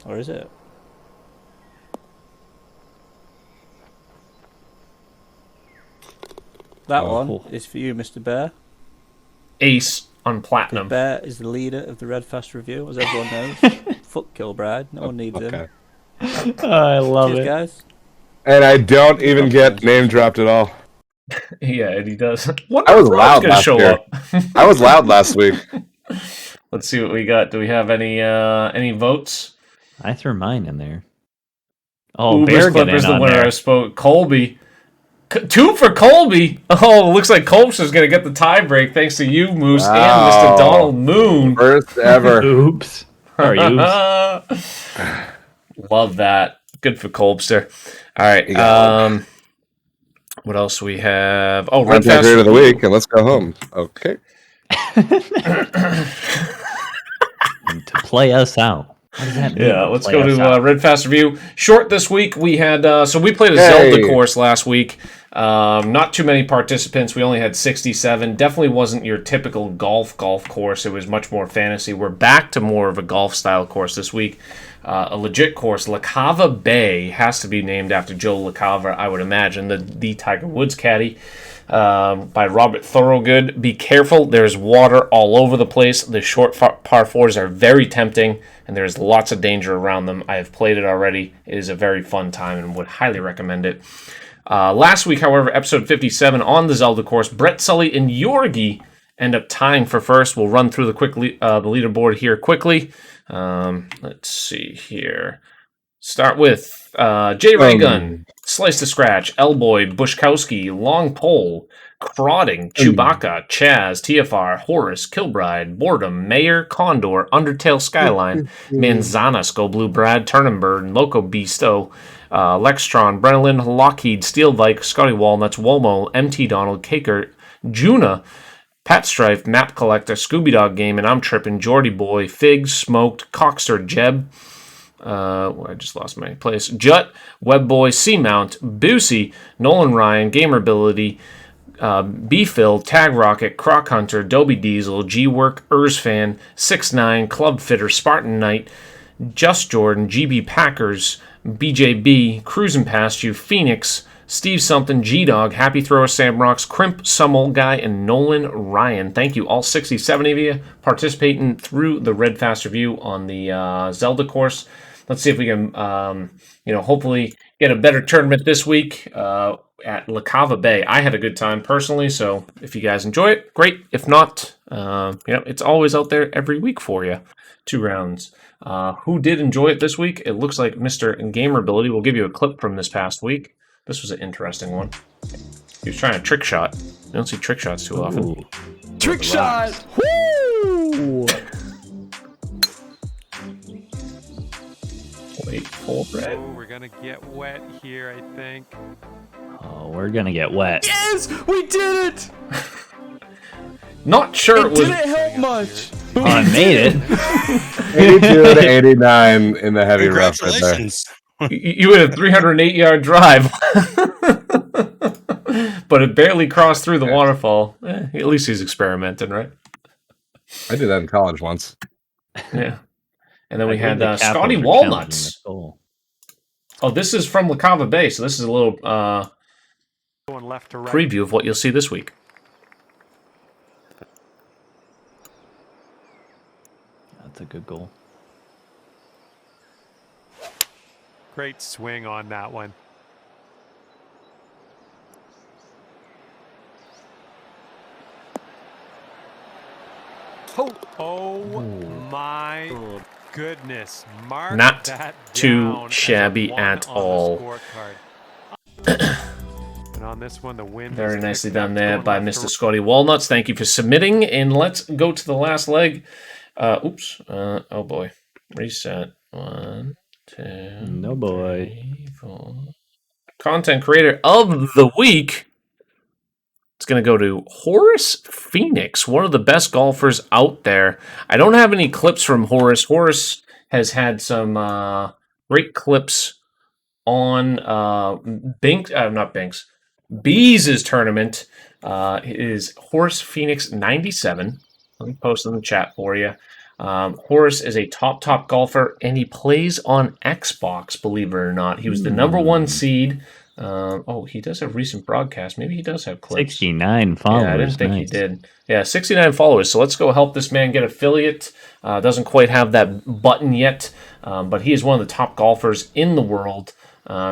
Or is it? That one is for you, Mr. Bear. Ace on platinum. Bear is the leader of the Red Fast Review, as everyone knows. Fuck Kilbride. No one needs him. I love Cheers, it. guys. And I don't even get name dropped at all. Yeah, and he does. I was loud last year. I was loud last week. Let's see what we got. Do we have any votes? I threw mine in there. Oh, Uber's Bear got Clippers, in the on winner. there. I spoke. Colby. 2 for Colby. Oh, looks like Colb's is going to get the tie break thanks to you, Moose, and Mr. Donald Moon. First ever. Oops. Or oops. Love that. Good for Colbster. All right. What else we have? Oh, Red Fast of the week, and let's go home. Okay. To play us out. What does that mean? Yeah, let's go to Red Fast Review. Short this week. We had so we played a Zelda course last week. Not too many participants. We only had 67. Definitely wasn't your typical golf course. It was much more fantasy. We're back to more of a golf style course this week. A legit course. La Cava Bay has to be named after Joe La Cava, I would imagine. The Tiger Woods caddy. By Robert Thorogood. Be careful, there's water all over the place. The short par 4s are very tempting, and there's lots of danger around them. I have played it already. It is a very fun time and would highly recommend it. Last week, however, episode 57 on the Zelda course, Brett Sully and Yorgi end up tying for first. We'll run through the leaderboard here quickly. Let's see here. Start with J. Raygun, Slice to Scratch, Elboy, Bushkowski, Long Pole, Crawding, Chewbacca, Chaz, TFR, Horace, Kilbride, Boredom, Mayor, Condor, Undertale Skyline, Manzanas, Go Blue Brad, Turnenberg, Loco Beasto, Lextron, Brennan, Lockheed, Steelvike, Scotty Walnuts, Womo, MT Donald, Caker, Juna, Pat Strife, Map Collector, Scooby Dog Game, and I'm Trippin', Geordie Boy, Figs, Smoked, Coxer, Jeb, I just lost my place. Jut, Webboy, Seamount, Boosie, Nolan Ryan, Gamerability, B-Phil, Tag Rocket, Croc Hunter, Dobie Diesel, G-Work, Ursfan, 6'9", Club Fitter, Spartan Knight, Just Jordan, GB Packers, BJB, Cruising Past You, Phoenix, Steve Something, G-Dog, Happy Thrower, Sam Rocks, Crimp, Some Old Guy, and Nolan Ryan. Thank you, all 67 of you participating through the Red Fast Review on the Zelda course. Let's see if we can, hopefully get a better tournament this week at La Cava Bay. I had a good time personally, so if you guys enjoy it, great. If not, it's always out there every week for you. 2 rounds. Who did enjoy it this week? It looks like Mr. Gamerability. We'll give you a clip from this past week. This was an interesting one. He was trying a trick shot. You don't see trick shots too often. Ooh. Trick shot! Woo! Wait, full bread. Oh, we're gonna get wet here, I think. Oh, we're gonna get wet. Yes! We did it! Not sure it was. Didn't help much. Oh, I made it. 82 to 89 in the heavy rough right there. You had a 308-yard drive, but it barely crossed through the waterfall. At least he's experimenting, right? I did that in college once. Yeah. And then we had Scotty Walnuts. Oh, this is from La Cava Bay, so this is a little Going left to right. preview of what you'll see this week. That's a good goal. Great swing on that one. Oh my goodness. Mark Not that too down as a shabby 1 at on the all. scorecard. And on this one, the wind. Very nicely done there by Mr. Scotty Walnuts. Thank you for submitting. And let's go to the last leg. Oh boy. Reset. 1, 2. No boy. 3, 4. Content creator of the week. It's going to go to Horace Phoenix, one of the best golfers out there. I don't have any clips from Horace. Horace has had some great clips on Bees' tournament. Is Horace Phoenix 97. Let me post in the chat for you. Horace is a top golfer, and he plays on Xbox, believe it or not. He was the number 1 seed. He does have recent broadcasts. Maybe he does have clips. 69 followers. Yeah, I didn't think he nice. did. Yeah, 69 followers. So let's go help this man get affiliate. Doesn't quite have that button yet, but he is one of the top golfers in the world.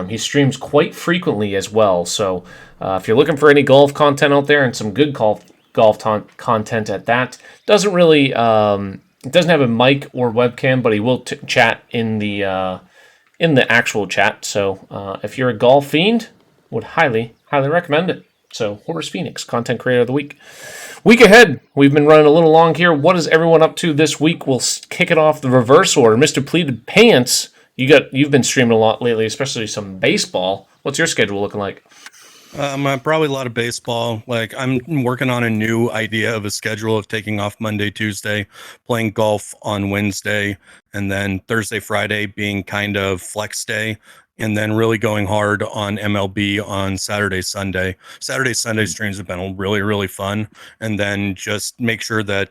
He streams quite frequently as well. So if you're looking for any golf content out there and some good golf content at that, doesn't really it doesn't have a mic or webcam, but he will chat in the actual chat. So if you're a golf fiend, would highly recommend it. So Horace Phoenix, content creator of the week. Week ahead, we've been running a little long here. What is everyone up to this week? We'll kick it off the reverse order. Mr. Pleated Pants, you've been streaming a lot lately, especially some baseball. What's your schedule looking like? Probably a lot of baseball. Like, I'm working on a new idea of a schedule of taking off Monday, Tuesday, playing golf on Wednesday, and then Thursday, Friday being kind of flex day, and then really going hard on MLB on Saturday, Sunday. Saturday, Sunday streams have been really, really fun. And then just make sure that,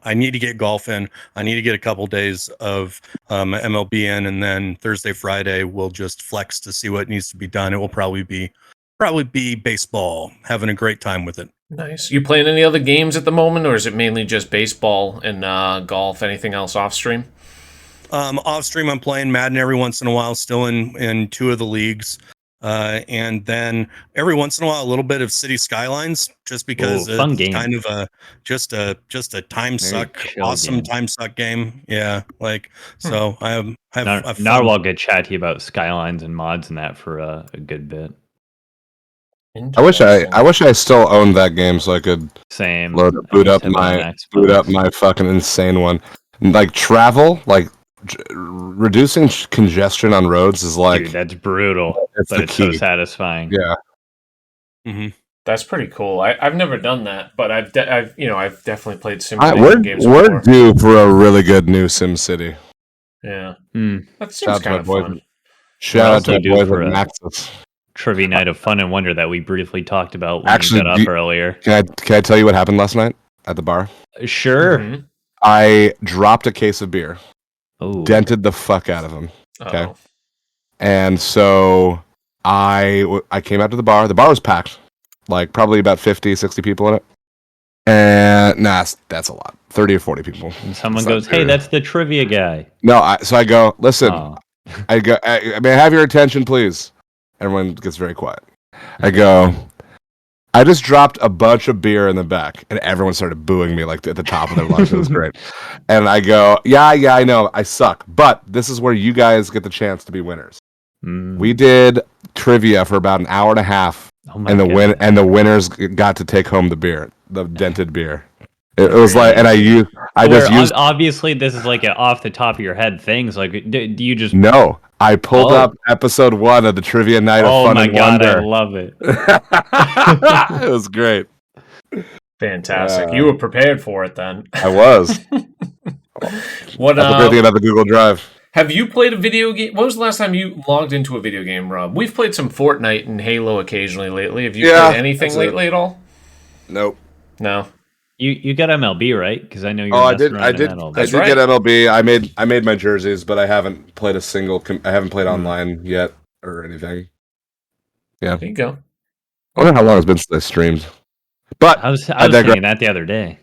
I need to get golf in. I need to get a couple days of MLB in, and then Thursday, Friday, we'll just flex to see what needs to be done. It will probably be baseball, having a great time with it. Nice. You playing any other games at the moment, or is it mainly just baseball and golf? Anything else off stream? Off stream, I'm playing Madden every once in a while, still in 2 of the leagues. And then every once in a while, a little bit of City Skylines, just because it's kind of just a time suck, awesome game. Time suck game. Yeah, so I have Narwhal could chat to you about Skylines and mods and that for a good bit. I wish I still owned that game so I could boot up my fucking insane one. Like travel, reducing congestion on roads is like, dude, that's brutal. It's so satisfying. Yeah. Mm-hmm. That's pretty cool. I've never done that, but I've definitely played simulation games before. We're due for a really good new SimCity. Yeah. That seems kind of fun. Shout out to the boys at Maxis. Trivia night of fun and wonder that we briefly talked about when you got up earlier. Can I tell you what happened last night at the bar? Sure. Mm-hmm. I dropped a case of beer. Ooh. Dented the fuck out of him. Okay. And so I came out to the bar. The bar was packed. Like probably about 50, 60 people in it. And that's a lot. 30 or 40 people. And someone goes, "Hey, that's the trivia guy." No, so I go, "Listen." I go, "May I have your attention, please?" Everyone gets very quiet. I go, "I just dropped a bunch of beer in the back," and everyone started booing me like at the top of their lungs. It was great. And I go, yeah, I know, I suck, but this is where you guys get the chance to be winners. We did trivia for about an hour and a half, and the winners got to take home the beer, the dented beer. It was like, and I just used. Obviously, this is like an off the top of your head things. Like, do you just? No, I pulled up episode 1 of the Trivia Night of Fun and Wonder. I love it. It was great. Fantastic. You were prepared for it then. I was. What? That's the great thing about the Google Drive. Have you played a video game? When was the last time you logged into a video game, Rob? We've played some Fortnite and Halo occasionally lately. Have you played anything lately at all? Nope. No. You got MLB, right? Because I know you're. I did get MLB. I made my jerseys, but I haven't played I haven't played online yet or anything. Yeah. There you go. I wonder how long it's been since I streamed. But I was thinking that the other day.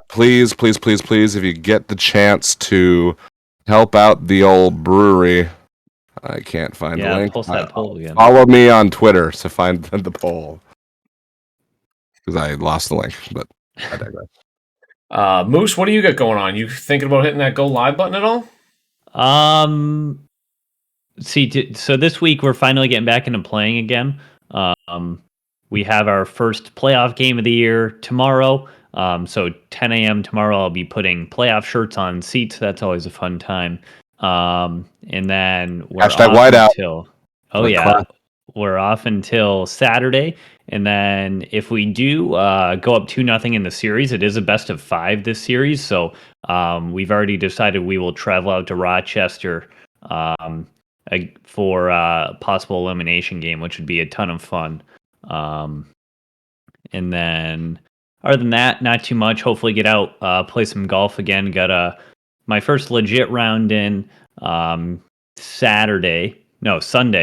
Please, if you get the chance to help out the old brewery, I can't find the link. Post that poll again. Follow me on Twitter to find the poll. Because I lost the link, but I digress. Moose, what do you got going on? You thinking about hitting that go live button at all? So this week we're finally getting back into playing again. We have our first playoff game of the year tomorrow. So 10 a.m. tomorrow, I'll be putting playoff shirts on seats. That's always a fun time. And then we're Hashtag off whiteout. until we're off until Saturday. And then if we do go up 2-0 in the series, it is a best of 5 this series. So we've already decided we will travel out to Rochester for a possible elimination game, which would be a ton of fun. And then other than that, not too much. Hopefully get out, play some golf again. Got my first legit round in Sunday,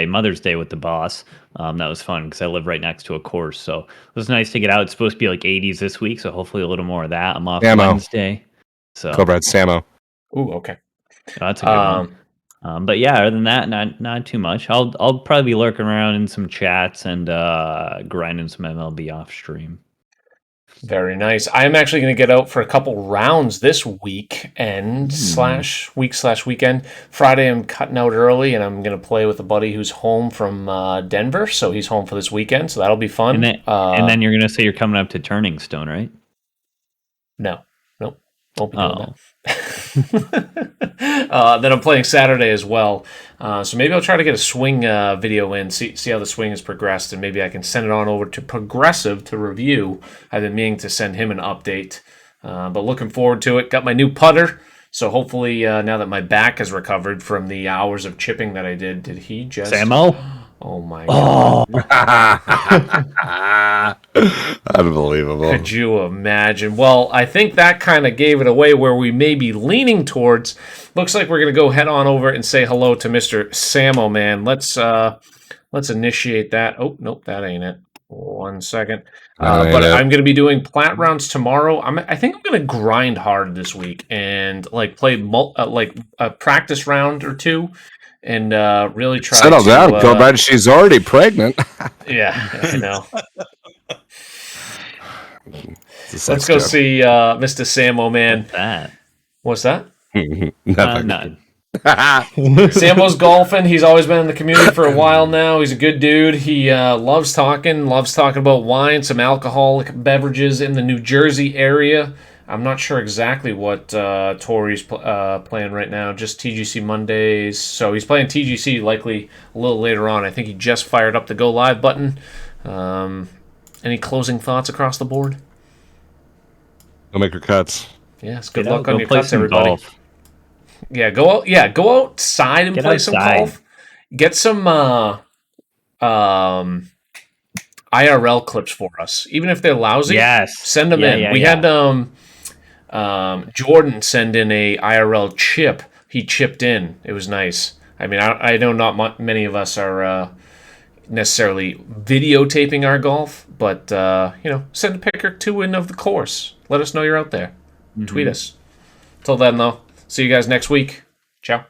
Mother's Day with the boss. That was fun because I live right next to a course. So it was nice to get out. It's supposed to be like 80s this week, so hopefully a little more of that. I'm off Wednesday. So Cobra Samo. Ooh, okay. That's a good one. But yeah, other than that, not too much. I'll probably be lurking around in some chats and grinding some MLB off stream. Very nice. I am actually going to get out for a couple rounds this weekend /weekend. Friday, I'm cutting out early, and I'm going to play with a buddy who's home from Denver, so he's home for this weekend, so that'll be fun. And then you're going to say you're coming up to Turning Stone, right? No. Nope. Won't be doing that. Then I'm playing Saturday as well. So maybe I'll try to get a swing video in, see how the swing has progressed, and maybe I can send it on over to Progressive to review. I've been meaning to send him an update, but looking forward to it. Got my new putter, so hopefully now that my back has recovered from the hours of chipping that I did he just... Samo? Oh my God. Unbelievable. Could you imagine? Well, I think that kind of gave it away where we may be leaning towards. Looks like we're going to go head on over and say hello to Mr. Samo Man. Let's initiate that. Oh, nope, that ain't it. 1 second. But I'm going to be doing plat rounds tomorrow. I think I'm going to grind hard this week and play a practice round or two. And really try settle to... down, Cobra. She's already pregnant. Yeah, I know. Let's go see Mr. Samo Man. What's that? None. Samo's golfing. He's always been in the community for a while now. He's a good dude. He loves talking about wine, some alcoholic beverages in the New Jersey area. I'm not sure exactly what tour he's playing right now, just TGC Mondays. So he's playing TGC likely a little later on. I think he just fired up the Go Live button. Any closing thoughts across the board? Go make your cuts. Yes, good luck on your cuts, everybody. Golf. Yeah, go outside and play some golf. Get some IRL clips for us. Even if they're lousy, send them in. We had Jordan send in a IRL chip. He chipped in. It was nice. I mean, I know not many of us are necessarily videotaping our golf, but send a pic or two in of the course. Let us know you're out there. Tweet us. Till then, though, see you guys next week. Ciao.